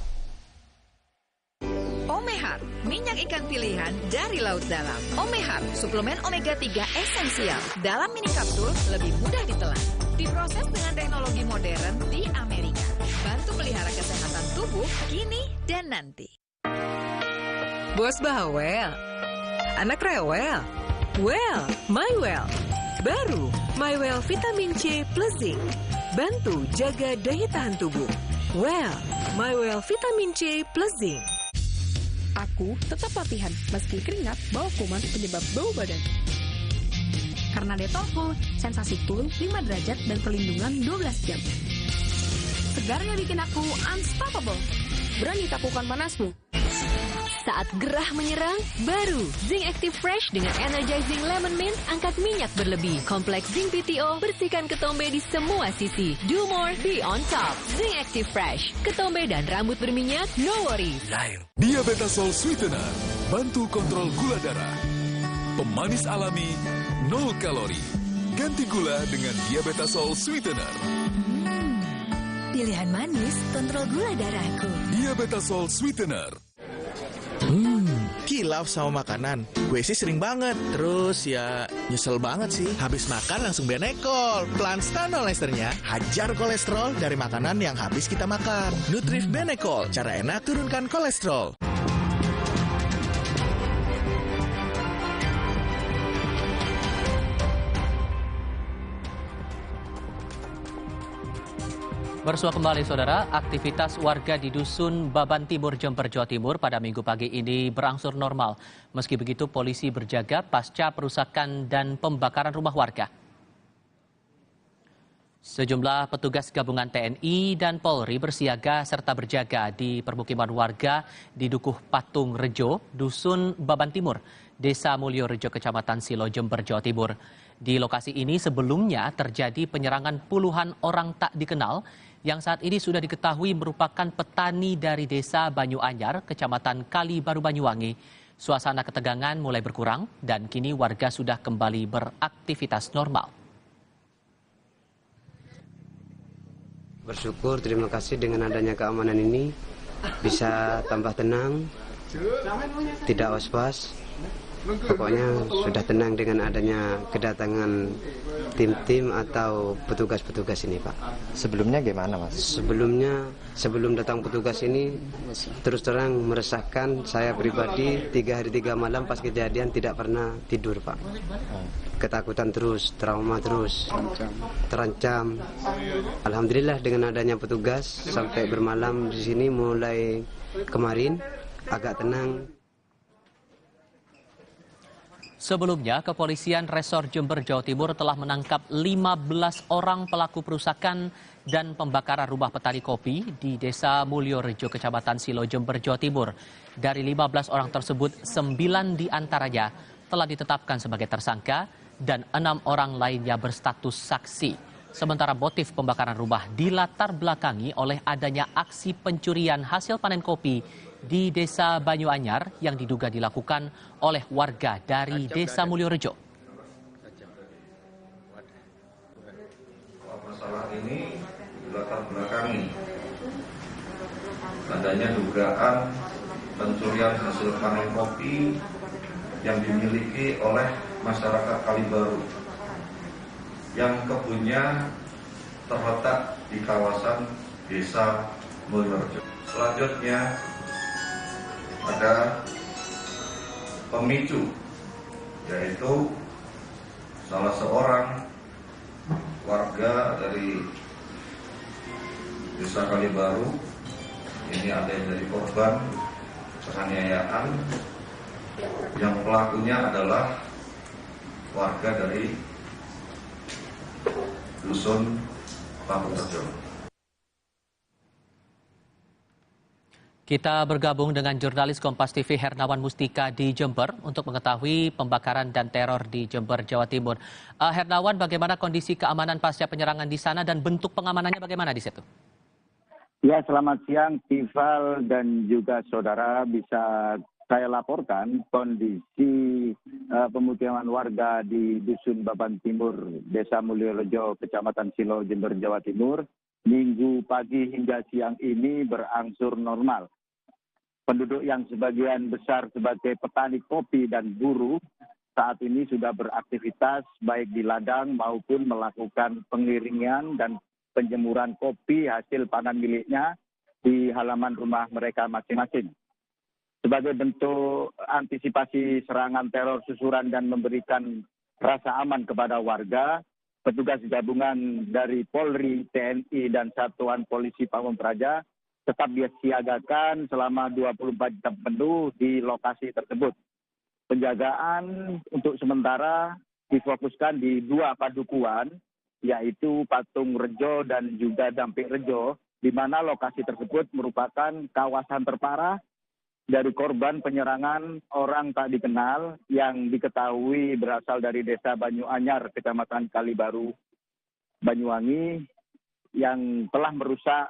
Omehar, minyak ikan pilihan dari laut dalam. Omehar, suplemen omega 3 esensial. Dalam mini kapsul, lebih mudah ditelan. Diproses dengan teknologi modern di Amerika. Bantu pelihara kesehatan tubuh kini dan nanti. Bos bawel, anak rewel. Well, MyWell. Baru, MyWell Vitamin C plus Zinc. Bantu jaga daya tahan tubuh. Well, MyWell Vitamin C plus Zinc. Aku tetap latihan, meski keringat bawa kuman penyebab bau badan. Karena Dettol, sensasi cool 5 derajat dan perlindungan 12 jam. Segarnya bikin aku unstoppable. Berani taklukkan panasmu. saat gerah menyerang, baru Zinc Active Fresh dengan Energizing Lemon Mint angkat minyak berlebih. Kompleks Zinc PTO bersihkan ketombe di semua sisi. Do more, be on top. Zinc Active Fresh, ketombe dan rambut berminyak, no worries. Diabetasol Sweetener, bantu kontrol gula darah. Pemanis alami, 0 kalori. Ganti gula dengan Diabetasol Sweetener. Pilihan manis, kontrol gula darahku. Diabetasol Sweetener. Kilaf sama makanan. Gue sih sering banget. Terus ya nyesel banget sih. Habis makan langsung Benekol. Planstanol esternya hajar kolesterol dari makanan yang habis kita makan. Nutrif Benekol. Cara enak turunkan kolesterol. Bersua kembali saudara, aktivitas warga di Dusun Baban Timur, Jember, Jawa Timur pada Minggu pagi ini berangsur normal. Meski begitu, polisi berjaga pasca perusakan dan pembakaran rumah warga. Sejumlah petugas gabungan TNI dan Polri bersiaga serta berjaga di permukiman warga di Dukuh Patung Rejo, Dusun Baban Timur, Desa Mulyo Rejo, Kecamatan Silo, Jember, Jawa Timur. Di lokasi ini sebelumnya terjadi penyerangan puluhan orang tak dikenal yang saat ini sudah diketahui merupakan petani dari Desa Banyu Anyar, Kecamatan Kali Baru Banyuwangi. Suasana ketegangan mulai berkurang dan kini warga sudah kembali beraktivitas normal. Bersyukur, terima kasih dengan adanya keamanan ini bisa tambah tenang, tidak was-was. Pokoknya sudah tenang dengan adanya kedatangan tim-tim atau petugas-petugas ini, Pak. Sebelumnya gimana, Mas? Sebelumnya, sebelum datang petugas ini, terus terang meresahkan saya pribadi. 3 hari 3 malam pas kejadian tidak pernah tidur, Pak. Ketakutan terus, trauma terus, terancam. Alhamdulillah dengan adanya petugas sampai bermalam di sini mulai kemarin agak tenang. Sebelumnya, Kepolisian Resor Jember, Jawa Timur telah menangkap 15 orang pelaku perusakan dan pembakaran rumah petani kopi di Desa Mulyorejo, Kecamatan Silo, Jember, Jawa Timur. Dari 15 orang tersebut, 9 diantaranya telah ditetapkan sebagai tersangka dan 6 orang lainnya berstatus saksi. Sementara motif pembakaran rumah dilatar belakangi oleh adanya aksi pencurian hasil panen kopi di Desa Banyu Anyar yang diduga dilakukan oleh warga dari Desa Mulyorejo. Masalah ini dilatar belakangi adanya dugaan pencurian hasil panen kopi yang dimiliki oleh masyarakat Kalibaru yang kebunnya terletak di kawasan Desa Mulyorejo. Selanjutnya ada pemicu, yaitu salah seorang warga dari Desa Kalibaru, ini ada yang dari korban penganiayaan, yang pelakunya adalah warga dari Dusun Pamukrejo. Kita bergabung dengan jurnalis Kompas TV Hernawan Mustika di Jember untuk mengetahui pembakaran dan teror di Jember, Jawa Timur. Hernawan, bagaimana kondisi keamanan pasca penyerangan di sana dan bentuk pengamanannya bagaimana di situ? Ya, selamat siang, Tifal dan juga saudara. Bisa saya laporkan kondisi pemukiman warga di Dusun Baban Timur, Desa Mulyorejo, Kecamatan Silo, Jember, Jawa Timur. Minggu pagi hingga siang ini berangsur normal. Penduduk yang sebagian besar sebagai petani kopi dan buruh saat ini sudah beraktivitas baik di ladang maupun melakukan pengiringan dan penjemuran kopi hasil panen miliknya di halaman rumah mereka masing-masing. Sebagai bentuk antisipasi serangan teror susulan dan memberikan rasa aman kepada warga, petugas gabungan dari Polri, TNI, dan Satuan Polisi Pamung Praja tetap disiagakan selama 24 jam penuh di lokasi tersebut. Penjagaan untuk sementara difokuskan di 2 padukuan, yaitu Patung Rejo dan juga Dampik Rejo, di mana lokasi tersebut merupakan kawasan terparah dari korban penyerangan orang tak dikenal yang diketahui berasal dari Desa Banyu Anyar, Kecamatan Kalibaru, Banyuwangi, yang telah merusak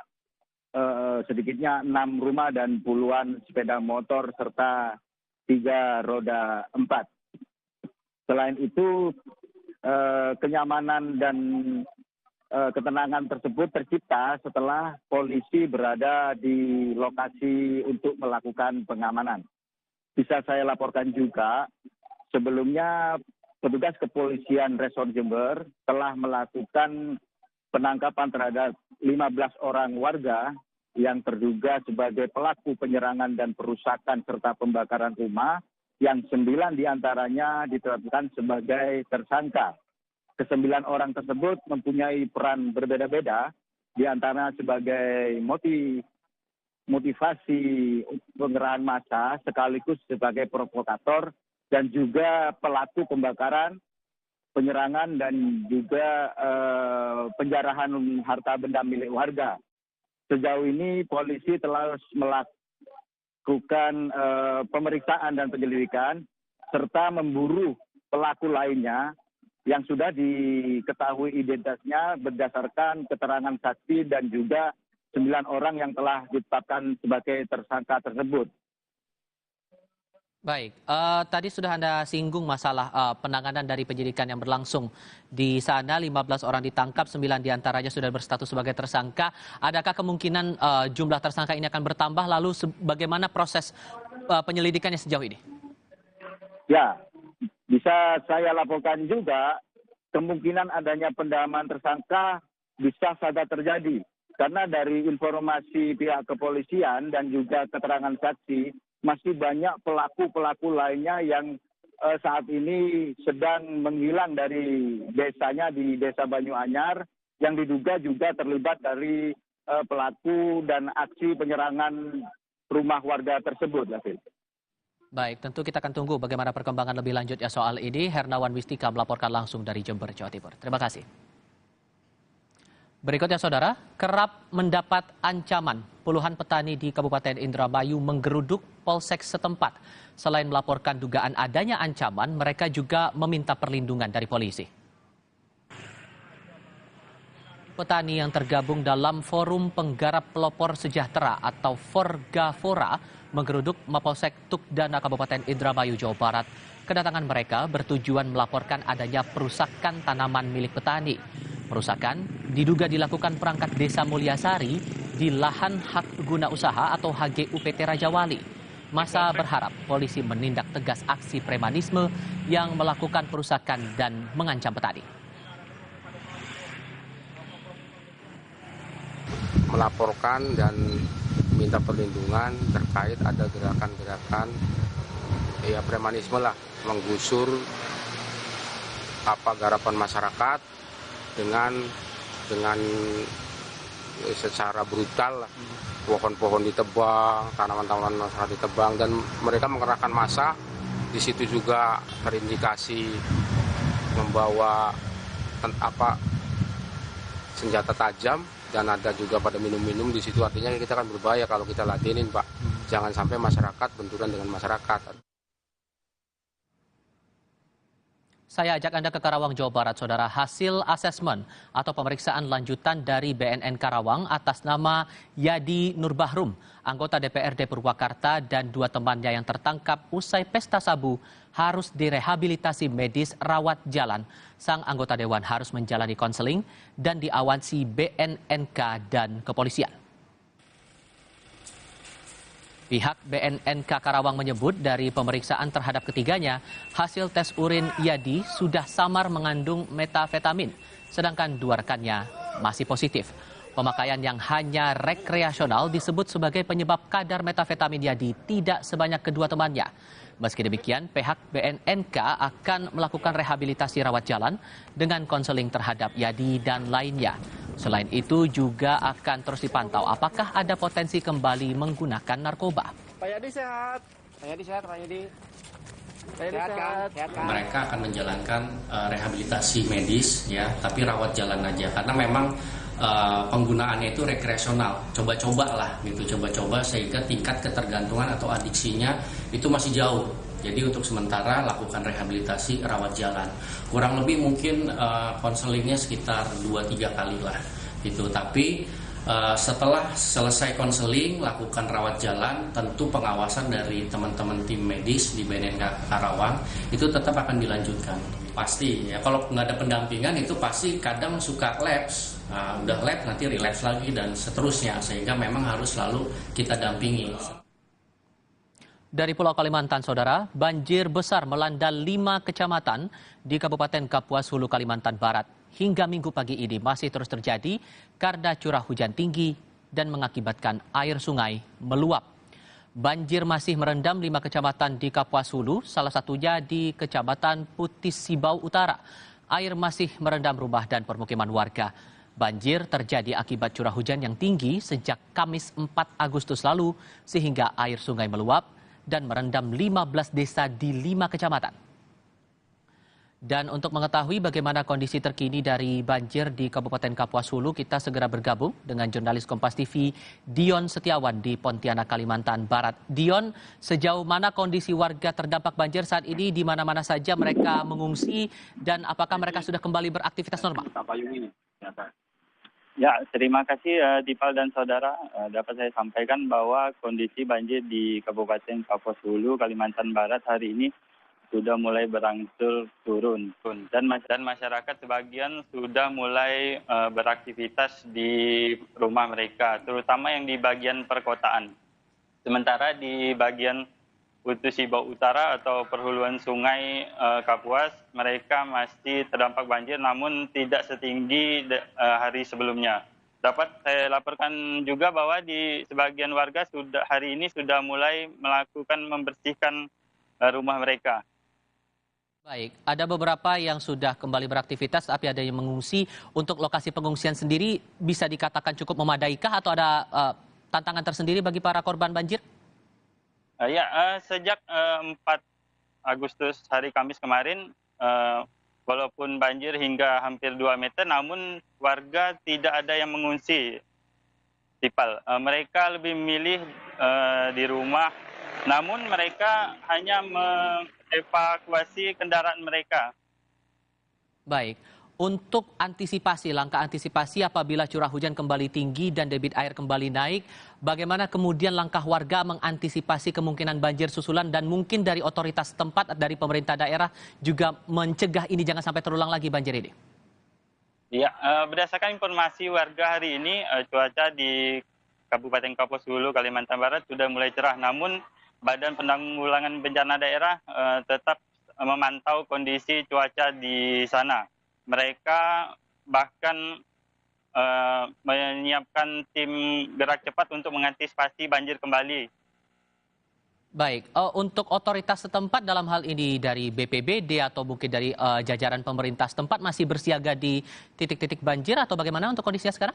sedikitnya 6 rumah dan puluhan sepeda motor serta 3 roda 4. Selain itu, kenyamanan dan ketenangan tersebut tercipta setelah polisi berada di lokasi untuk melakukan pengamanan. Bisa saya laporkan juga, sebelumnya petugas kepolisian Resor Jember telah melakukan penangkapan terhadap 15 orang warga yang terduga sebagai pelaku penyerangan dan perusakan serta pembakaran rumah, yang 9 diantaranya ditetapkan sebagai tersangka. Ke-9 orang tersebut mempunyai peran berbeda-beda, diantara sebagai motivasi pengerahan massa sekaligus sebagai provokator dan juga pelaku pembakaran, penyerangan dan juga penjarahan harta benda milik warga. Sejauh ini polisi telah melakukan pemeriksaan dan penyelidikan serta memburu pelaku lainnya yang sudah diketahui identitasnya berdasarkan keterangan saksi dan juga 9 orang yang telah ditetapkan sebagai tersangka tersebut. Baik, tadi sudah Anda singgung masalah penanganan dari penyidikan yang berlangsung di sana. 15 orang ditangkap, 9 diantaranya sudah berstatus sebagai tersangka. Adakah kemungkinan jumlah tersangka ini akan bertambah? Lalu bagaimana proses penyelidikannya sejauh ini? Ya, bisa saya laporkan juga kemungkinan adanya pendalaman tersangka bisa saja terjadi. Karena dari informasi pihak kepolisian dan juga keterangan saksi, masih banyak pelaku-pelaku lainnya yang saat ini sedang menghilang dari desanya di Desa Banyuanyar, yang diduga juga terlibat dari pelaku dan aksi penyerangan rumah warga tersebut. Baik, tentu kita akan tunggu bagaimana perkembangan lebih lanjut ya soal ini. Hernawan Wistika melaporkan langsung dari Jember, Jawa Timur. Terima kasih. Berikutnya saudara, kerap mendapat ancaman. Puluhan petani di Kabupaten Indramayu menggeruduk polsek setempat. Selain melaporkan dugaan adanya ancaman, mereka juga meminta perlindungan dari polisi. Petani yang tergabung dalam Forum Penggarap Pelopor Sejahtera atau Forgafora menggeruduk Mapolsek Tukdana Kabupaten Indramayu, Jawa Barat. Kedatangan mereka bertujuan melaporkan adanya perusakan tanaman milik petani. Perusakan diduga dilakukan perangkat Desa Mulyasari di lahan hak guna usaha atau HGUPT Rajawali. Masa berharap polisi menindak tegas aksi premanisme yang melakukan perusakan dan mengancam petani. Melaporkan dan minta perlindungan terkait ada gerakan-gerakan premanisme lah, menggusur garapan masyarakat dengan secara brutal, pohon-pohon ditebang, tanaman-tanaman masyarakat ditebang, dan mereka mengerahkan massa. Di situ juga terindikasi membawa senjata tajam, dan ada juga pada minum-minum di situ. Artinya kita akan berbahaya kalau kita ladenin, Pak. Jangan sampai masyarakat benturan dengan masyarakat. Saya ajak Anda ke Karawang, Jawa Barat, saudara. Hasil asesmen atau pemeriksaan lanjutan dari BNN Karawang atas nama Yadi Nurbahrum, anggota DPRD Purwakarta, dan 2 temannya yang tertangkap usai pesta sabu harus direhabilitasi medis rawat jalan. Sang anggota dewan harus menjalani konseling dan diawasi BNNK dan kepolisian. Pihak BNNK Karawang menyebut dari pemeriksaan terhadap ketiganya, hasil tes urin Yadi sudah samar mengandung metafetamin, sedangkan 2 rekannya masih positif. Pemakaian yang hanya rekreasional disebut sebagai penyebab kadar metafetamin Yadi tidak sebanyak kedua temannya. Meski demikian, pihak BNNK akan melakukan rehabilitasi rawat jalan dengan konseling terhadap Yadi dan lainnya. Selain itu juga akan terus dipantau apakah ada potensi kembali menggunakan narkoba. Pak Yadi sehat. Pak Yadi sehat, Pak Yadi. Sehat. Mereka akan menjalankan rehabilitasi medis ya, tapi rawat jalan aja karena memang penggunaannya itu rekreasional, coba-coba lah gitu, coba-coba sehingga tingkat ketergantungan atau adiksinya itu masih jauh. Jadi untuk sementara lakukan rehabilitasi rawat jalan. Kurang lebih mungkin konselingnya sekitar 2-3 kali lah gitu. Tapi setelah selesai konseling, lakukan rawat jalan, tentu pengawasan dari teman-teman tim medis di BNN Karawang itu tetap akan dilanjutkan. Pasti ya, kalau nggak ada pendampingan itu pasti kadang suka lapse. Udah lapse nanti relapse lagi dan seterusnya, sehingga memang harus selalu kita dampingi. Dari Pulau Kalimantan, saudara, banjir besar melanda 5 kecamatan di Kabupaten Kapuas Hulu, Kalimantan Barat. Hingga Minggu pagi ini masih terus terjadi karena curah hujan tinggi dan mengakibatkan air sungai meluap. Banjir masih merendam 5 kecamatan di Kapuas Hulu, salah satunya di Kecamatan Putis Sibau Utara. Air masih merendam rumah dan permukiman warga. Banjir terjadi akibat curah hujan yang tinggi sejak Kamis 4 Agustus lalu, sehingga air sungai meluap dan merendam 15 desa di 5 kecamatan. Dan untuk mengetahui bagaimana kondisi terkini dari banjir di Kabupaten Kapuas Hulu, kita segera bergabung dengan jurnalis Kompas TV Dion Setiawan di Pontianak, Kalimantan Barat. Dion, sejauh mana kondisi warga terdampak banjir saat ini, di mana-mana saja mereka mengungsi, dan apakah mereka sudah kembali beraktivitas normal? Ya, terima kasih Dipal dan saudara. Dapat saya sampaikan bahwa kondisi banjir di Kabupaten Kapuas Hulu, Kalimantan Barat hari ini sudah mulai berangsur turun. Dan masyarakat sebagian sudah mulai beraktivitas di rumah mereka, terutama yang di bagian perkotaan. Sementara di bagian Utusiba Utara atau perhuluan sungai Kapuas, mereka masih terdampak banjir namun tidak setinggi hari sebelumnya. Dapat saya laporkan juga bahwa di sebagian warga hari ini sudah mulai melakukan membersihkan rumah mereka. Baik, ada beberapa yang sudah kembali beraktivitas, tapi ada yang mengungsi. Untuk lokasi pengungsian sendiri bisa dikatakan cukup memadaikah atau ada tantangan tersendiri bagi para korban banjir? Sejak 4 Agustus hari Kamis kemarin, walaupun banjir hingga hampir 2 meter, namun warga tidak ada yang mengungsi. Mereka lebih memilih di rumah, namun mereka hanya evakuasi kendaraan mereka. Baik, untuk langkah antisipasi apabila curah hujan kembali tinggi dan debit air kembali naik, bagaimana kemudian langkah warga mengantisipasi kemungkinan banjir susulan dan mungkin dari otoritas setempat, dari pemerintah daerah juga mencegah ini jangan sampai terulang lagi banjir ini? Ya, berdasarkan informasi warga hari ini, cuaca di Kabupaten Kapuas Hulu, Kalimantan Barat sudah mulai cerah, namun Badan Penanggulangan Bencana Daerah tetap memantau kondisi cuaca di sana. Mereka bahkan menyiapkan tim gerak cepat untuk mengantisipasi banjir kembali. Baik, untuk otoritas setempat dalam hal ini dari BPBD atau mungkin dari jajaran pemerintah setempat masih bersiaga di titik-titik banjir atau bagaimana untuk kondisinya sekarang?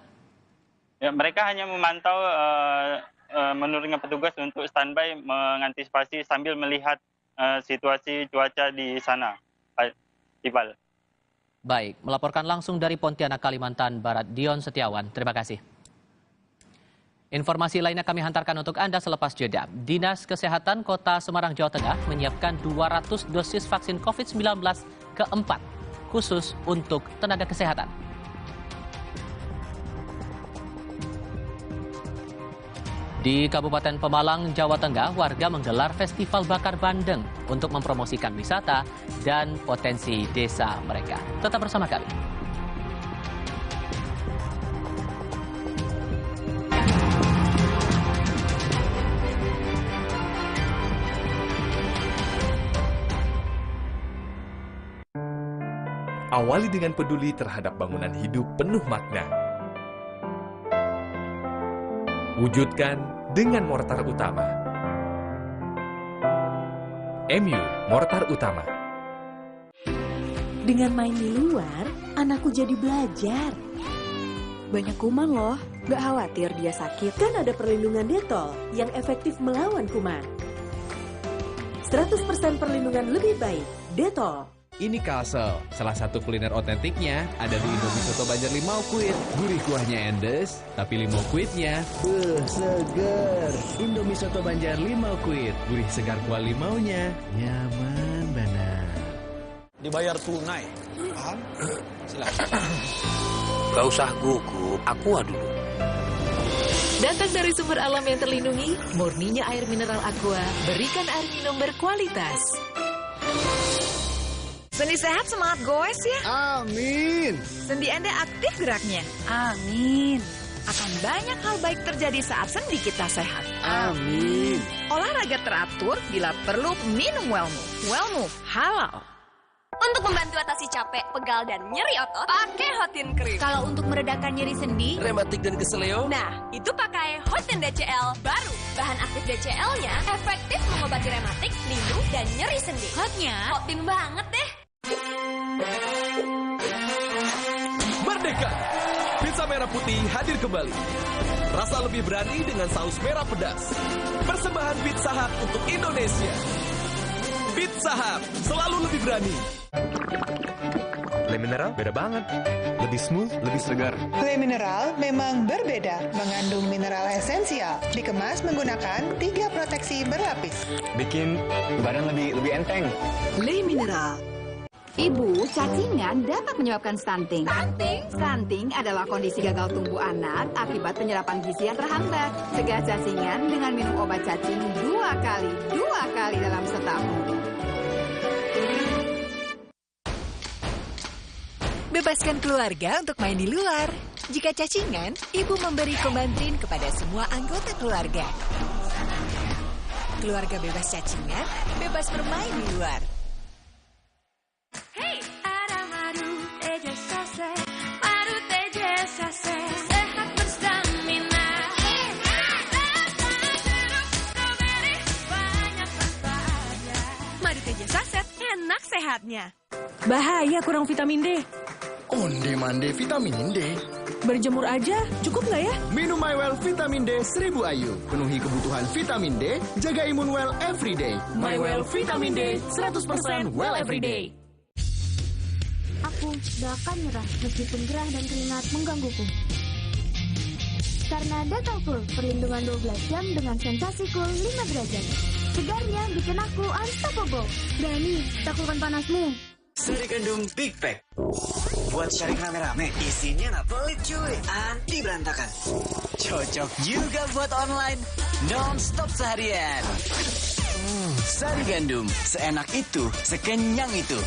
Ya, mereka hanya memantau menurunkan petugas untuk standby mengantisipasi sambil melihat situasi cuaca di sana. Iqbal. Baik, melaporkan langsung dari Pontianak, Kalimantan Barat, Dion Setiawan. Terima kasih. Informasi lainnya kami hantarkan untuk Anda selepas jeda. Dinas Kesehatan Kota Semarang, Jawa Tengah menyiapkan 200 dosis vaksin COVID-19 keempat khusus untuk tenaga kesehatan. Di Kabupaten Pemalang, Jawa Tengah, warga menggelar Festival Bakar Bandeng untuk mempromosikan wisata dan potensi desa mereka. Tetap bersama kami. Awali dengan peduli terhadap bangunan hidup penuh makna. Wujudkan dengan mortar utama. MU Mortar Utama. Dengan main di luar, anakku jadi belajar. Banyak kuman loh, gak khawatir dia sakit. Kan ada perlindungan Detol yang efektif melawan kuman. 100% perlindungan lebih baik, Detol. Ini Kalsel, salah satu kuliner otentiknya ada di Indomie Soto Banjar Limau Kuit. Gurih kuahnya endes, tapi limau kuitnya seger. Indomie Soto Banjar Limau Kuit, gurih segar kuah limaunya, nyaman banget. Dibayar tunai, paham? Silakan. Gak usah gugup, aku dulu. Datang dari sumber alam yang terlindungi, murninya air mineral Aqua, berikan air minum berkualitas. Sendi sehat, semangat goes ya. Amin. Sendi Anda aktif geraknya. Amin. Akan banyak hal baik terjadi saat sendi kita sehat. Amin. Olahraga teratur, bila perlu minum Wellmove. Wellmove halal. Untuk membantu atasi capek, pegal, dan nyeri otot, pakai Hotin Cream. Kalau untuk meredakan nyeri sendi, rematik dan keseleo, nah, itu pakai Hotin DCL baru. Bahan aktif DCL-nya efektif mengobati rematik, linu, dan nyeri sendi. hotnya Hotin banget deh. Merdeka! Pizza merah putih hadir kembali. Rasa lebih berani dengan saus merah pedas. Persembahan Pizza Hut untuk Indonesia. Pizza Hut, selalu lebih berani. Le Mineral beda banget. Lebih smooth, lebih segar. Le Mineral memang berbeda, mengandung mineral esensial, dikemas menggunakan 3 proteksi berlapis. Bikin badan lebih enteng. Le Mineral. Ibu, cacingan dapat menyebabkan stunting. Stunting adalah kondisi gagal tumbuh anak akibat penyerapan gizi yang terhambat. Cegah cacingan dengan minum obat cacing 2 kali dalam setahun. Bebaskan keluarga untuk main di luar. Jika cacingan, ibu memberi Komantrin kepada semua anggota keluarga. Keluarga bebas cacingan, bebas bermain di luar. Hey, ada madu teja sase, madu teja sase, sehat berstamina. Banyak manfaatnya. Madu teja saset, enak sehatnya. Bahaya kurang vitamin D. Onde-mande vitamin D. Berjemur aja, cukup nggak ya? Minum MyWell Vitamin D 1000 IU. Penuhi kebutuhan vitamin D, jaga imun well everyday. MyWell Vitamin D, 100% well everyday. Aku gak akan nyerah meskipun gerah dan keringat menggangguku. Karena Dettol Cool, perlindungan 12 jam dengan sensasi cool 5 derajat. Segarnya bikin aku unstoppable. Berani taklukkan panasmu. Sari Gandum Big Pack. Buat sharing rame-rame, isinya nggak pelit cuy, anti berantakan. Cocok juga buat online, non-stop seharian. Sari Gandum, seenak itu, sekenyang itu.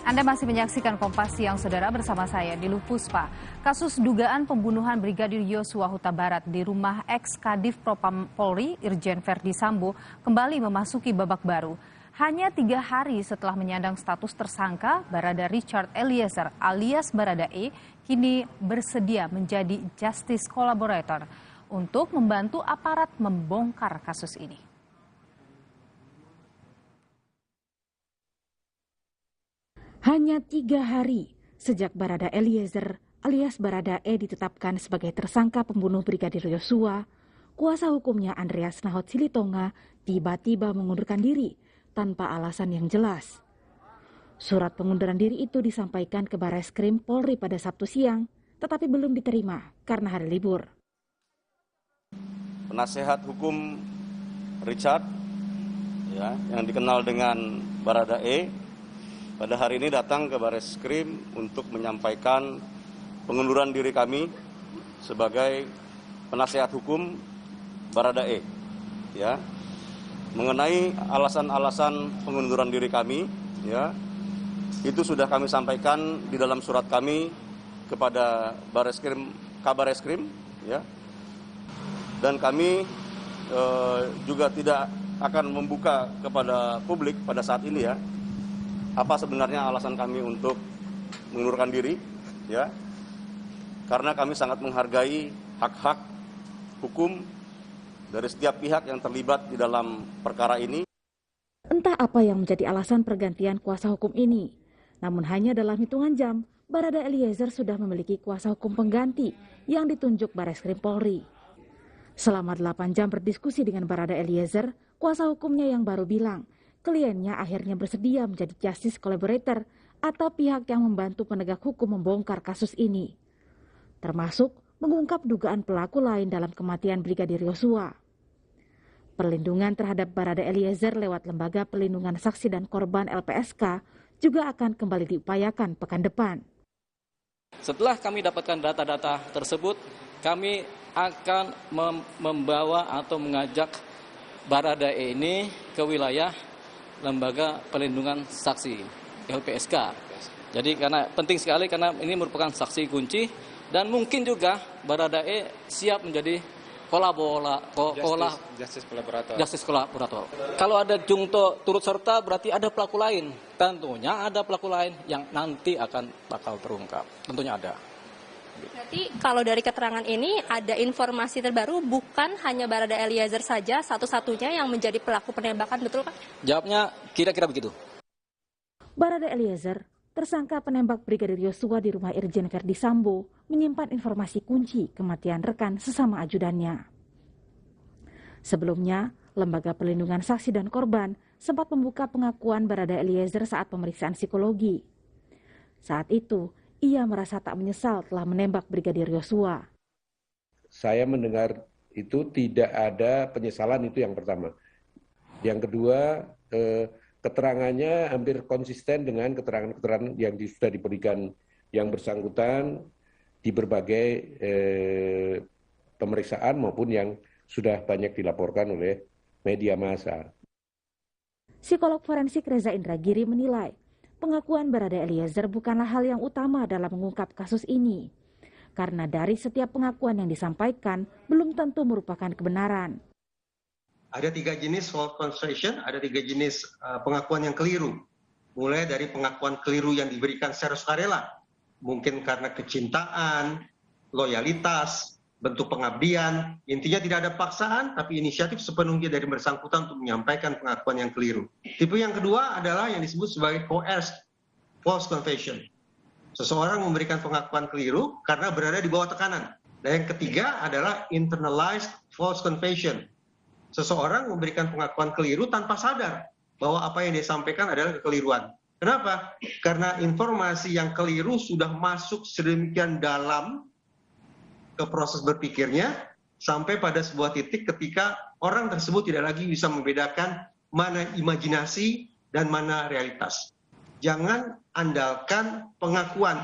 Anda masih menyaksikan Kompas Siang, Saudara, bersama saya Diluh Puspa. Kasus dugaan pembunuhan Brigadir Yosua Huta Barat di rumah ex-Kadif Propam Polri, Irjen Verdi Sambo, kembali memasuki babak baru. Hanya 3 hari setelah menyandang status tersangka, Barada Richard Eliezer alias Barada E kini bersedia menjadi justice collaborator untuk membantu aparat membongkar kasus ini. Hanya 3 hari sejak Barada Eliezer alias Barada E ditetapkan sebagai tersangka pembunuh Brigadir Yosua, kuasa hukumnya Andreas Nahot Silitonga tiba-tiba mengundurkan diri tanpa alasan yang jelas. Surat pengunduran diri itu disampaikan ke Barreskrim Polri pada Sabtu siang, tetapi belum diterima karena hari libur. Penasehat hukum Richard, yang dikenal dengan Barada E, pada hari ini datang ke Barreskrim untuk menyampaikan pengunduran diri kami sebagai penasehat hukum Barada E. Mengenai alasan-alasan pengunduran diri kami, itu sudah kami sampaikan di dalam surat kami kepada Kabarreskrim, dan kami juga tidak akan membuka kepada publik pada saat ini apa sebenarnya alasan kami untuk mengundurkan diri, karena kami sangat menghargai hak-hak hukum dari setiap pihak yang terlibat di dalam perkara ini. Entah apa yang menjadi alasan pergantian kuasa hukum ini, namun hanya dalam hitungan jam, Barada Eliezer sudah memiliki kuasa hukum pengganti yang ditunjuk Barreskrim Polri. Selama 8 jam berdiskusi dengan Barada Eliezer, kuasa hukumnya yang baru bilang, kliennya akhirnya bersedia menjadi justice collaborator atau pihak yang membantu penegak hukum membongkar kasus ini. Termasuk mengungkap dugaan pelaku lain dalam kematian Brigadir Yosua. Perlindungan terhadap Barada Eliezer lewat Lembaga Perlindungan Saksi dan Korban LPSK juga akan kembali diupayakan pekan depan. Setelah kami dapatkan data-data tersebut, kami akan membawa atau mengajak Barada E ini ke wilayah Lembaga Perlindungan Saksi LPSK. Jadi karena penting sekali karena ini merupakan saksi kunci dan mungkin juga Barada E siap menjadi justice collaborator. Kalau ada jungto turut serta berarti ada pelaku lain. Tentunya ada pelaku lain yang nanti akan bakal terungkap. Tentunya ada. Berarti kalau dari keterangan ini ada informasi terbaru bukan hanya Barada Eliezer saja satu-satunya yang menjadi pelaku penembakan, betul Pak? Jawabnya kira-kira begitu. Barada Eliezer tersangka penembak Brigadir Yosua di rumah Irjen Verdi Sambo menyimpan informasi kunci kematian rekan sesama ajudannya. Sebelumnya, Lembaga Perlindungan Saksi dan Korban sempat membuka pengakuan Barada Eliezer saat pemeriksaan psikologi. Saat itu, ia merasa tak menyesal telah menembak Brigadir Yosua. Saya mendengar itu tidak ada penyesalan, itu yang pertama. Yang kedua, keterangannya hampir konsisten dengan keterangan-keterangan yang sudah diberikan yang bersangkutan di berbagai pemeriksaan maupun yang sudah banyak dilaporkan oleh media massa. Psikolog forensik Reza Indragiri menilai pengakuan Barada Eliezer bukanlah hal yang utama dalam mengungkap kasus ini, karena dari setiap pengakuan yang disampaikan belum tentu merupakan kebenaran. Ada 3 jenis false confession, ada 3 jenis pengakuan yang keliru. Mulai dari pengakuan keliru yang diberikan secara sukarela, mungkin karena kecintaan, loyalitas, bentuk pengabdian. Intinya tidak ada paksaan, tapi inisiatif sepenuhnya dari bersangkutan untuk menyampaikan pengakuan yang keliru. Tipe yang kedua adalah yang disebut sebagai coerced false confession. Seseorang memberikan pengakuan keliru karena berada di bawah tekanan. Dan yang ketiga adalah internalized false confession. Seseorang memberikan pengakuan keliru tanpa sadar bahwa apa yang dia sampaikan adalah kekeliruan. Kenapa? Karena informasi yang keliru sudah masuk sedemikian dalam ke proses berpikirnya sampai pada sebuah titik ketika orang tersebut tidak lagi bisa membedakan mana imajinasi dan mana realitas. Jangan andalkan pengakuan.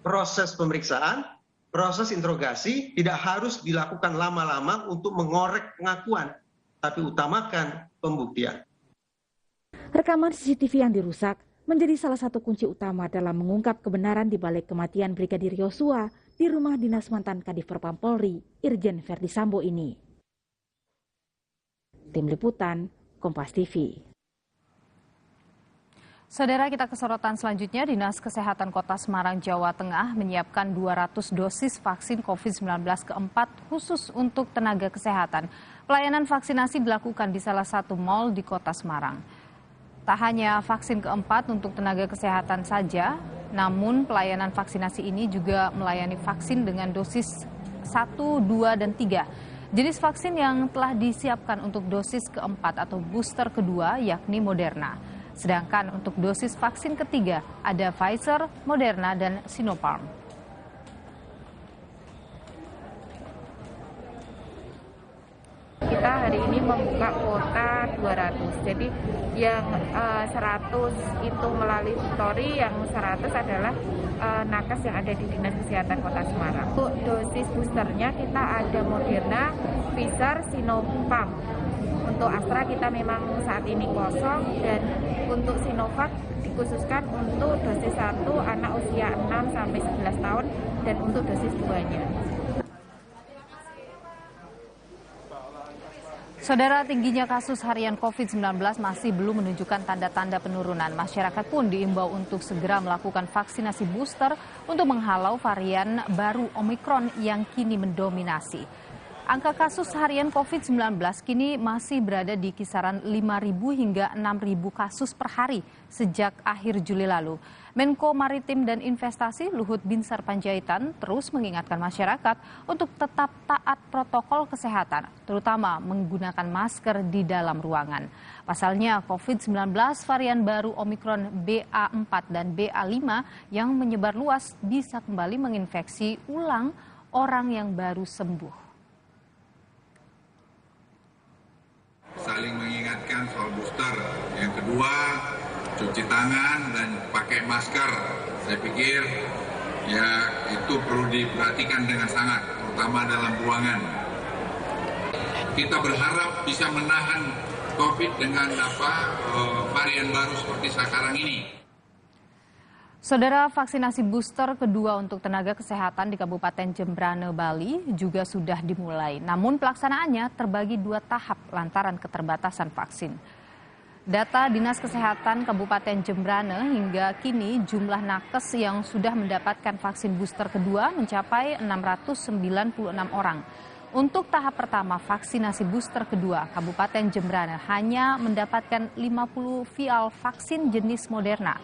Proses pemeriksaan, proses interogasi tidak harus dilakukan lama-lama untuk mengorek pengakuan, tapi utamakan pembuktian. Rekaman CCTV yang dirusak menjadi salah satu kunci utama dalam mengungkap kebenaran di balik kematian Brigadir Yosua di rumah dinas mantan Kadif Propam Polri, Irjen Verdi Sambo ini. Tim Liputan, Kompas TV. Saudara, kita ke sorotan selanjutnya. Dinas Kesehatan Kota Semarang, Jawa Tengah menyiapkan 200 dosis vaksin COVID-19 keempat khusus untuk tenaga kesehatan. Pelayanan vaksinasi dilakukan di salah satu mal di Kota Semarang. Tak hanya vaksin keempat untuk tenaga kesehatan saja, namun pelayanan vaksinasi ini juga melayani vaksin dengan dosis 1, 2, dan 3. Jenis vaksin yang telah disiapkan untuk dosis keempat atau booster kedua yakni Moderna. Sedangkan untuk dosis vaksin ketiga ada Pfizer, Moderna, dan Sinopharm. Kita hari ini membuka kuota 200, jadi yang 100 itu melalui Victory, yang 100 adalah nakes yang ada di Dinas Kesehatan Kota Semarang. Untuk dosis boosternya kita ada Moderna, Pfizer, Sinopharm. Untuk Astra kita memang saat ini kosong, dan untuk Sinovac dikhususkan untuk dosis 1 anak usia 6-11 tahun dan untuk dosis 2-nya. Saudara, tingginya kasus harian COVID-19 masih belum menunjukkan tanda-tanda penurunan. Masyarakat pun diimbau untuk segera melakukan vaksinasi booster untuk menghalau varian baru Omikron yang kini mendominasi. Angka kasus harian COVID-19 kini masih berada di kisaran 5.000 hingga 6.000 kasus per hari sejak akhir Juli lalu. Menko Maritim dan Investasi Luhut Binsar Panjaitan terus mengingatkan masyarakat untuk tetap taat protokol kesehatan, terutama menggunakan masker di dalam ruangan. Pasalnya COVID-19 varian baru Omikron BA4 dan BA5 yang menyebar luas bisa kembali menginfeksi ulang orang yang baru sembuh. Saling mengingatkan soal booster. Yang kedua, cuci tangan dan pakai masker. Saya pikir ya itu perlu diperhatikan dengan sangat, terutama dalam ruangan. Kita berharap bisa menahan COVID dengan varian baru seperti sekarang ini. Saudara, vaksinasi booster kedua untuk tenaga kesehatan di Kabupaten Jembrane, Bali juga sudah dimulai. Namun pelaksanaannya terbagi 2 tahap lantaran keterbatasan vaksin. Data Dinas Kesehatan Kabupaten Jembrane hingga kini jumlah nakes yang sudah mendapatkan vaksin booster kedua mencapai 696 orang. Untuk tahap pertama vaksinasi booster kedua, Kabupaten Jembrane hanya mendapatkan 50 vial vaksin jenis Moderna.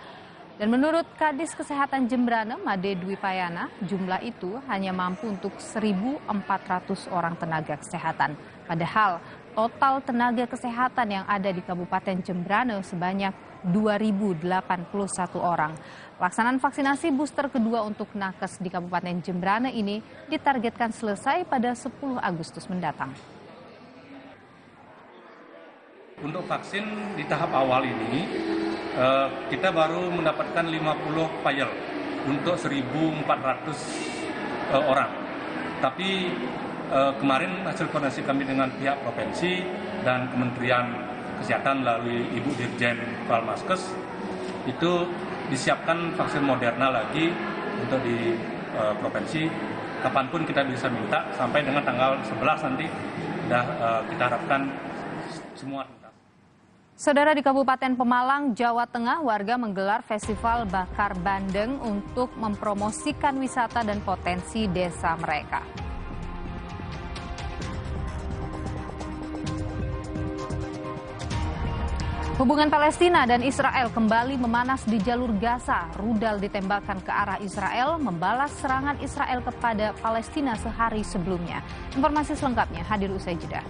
Dan menurut Kadis Kesehatan Jembrana, Made Dwi Payana, jumlah itu hanya mampu untuk 1.400 orang tenaga kesehatan. Padahal total tenaga kesehatan yang ada di Kabupaten Jembrana sebanyak 2.081 orang. Pelaksanaan vaksinasi booster kedua untuk nakes di Kabupaten Jembrana ini ditargetkan selesai pada 10 Agustus mendatang. Untuk vaksin di tahap awal ini, kita baru mendapatkan 50 vial untuk 1.400 orang. Tapi kemarin hasil koordinasi kami dengan pihak provinsi dan Kementerian Kesehatan melalui Ibu Dirjen Palmaskes itu disiapkan vaksin Moderna lagi untuk di provinsi. Kapanpun kita bisa minta sampai dengan tanggal 11 nanti sudah kita harapkan semua. Saudara, di Kabupaten Pemalang, Jawa Tengah, warga menggelar Festival Bakar Bandeng untuk mempromosikan wisata dan potensi desa mereka. Hubungan Palestina dan Israel kembali memanas di jalur Gaza. Rudal ditembakkan ke arah Israel, membalas serangan Israel kepada Palestina sehari sebelumnya. Informasi selengkapnya hadir usai jeda.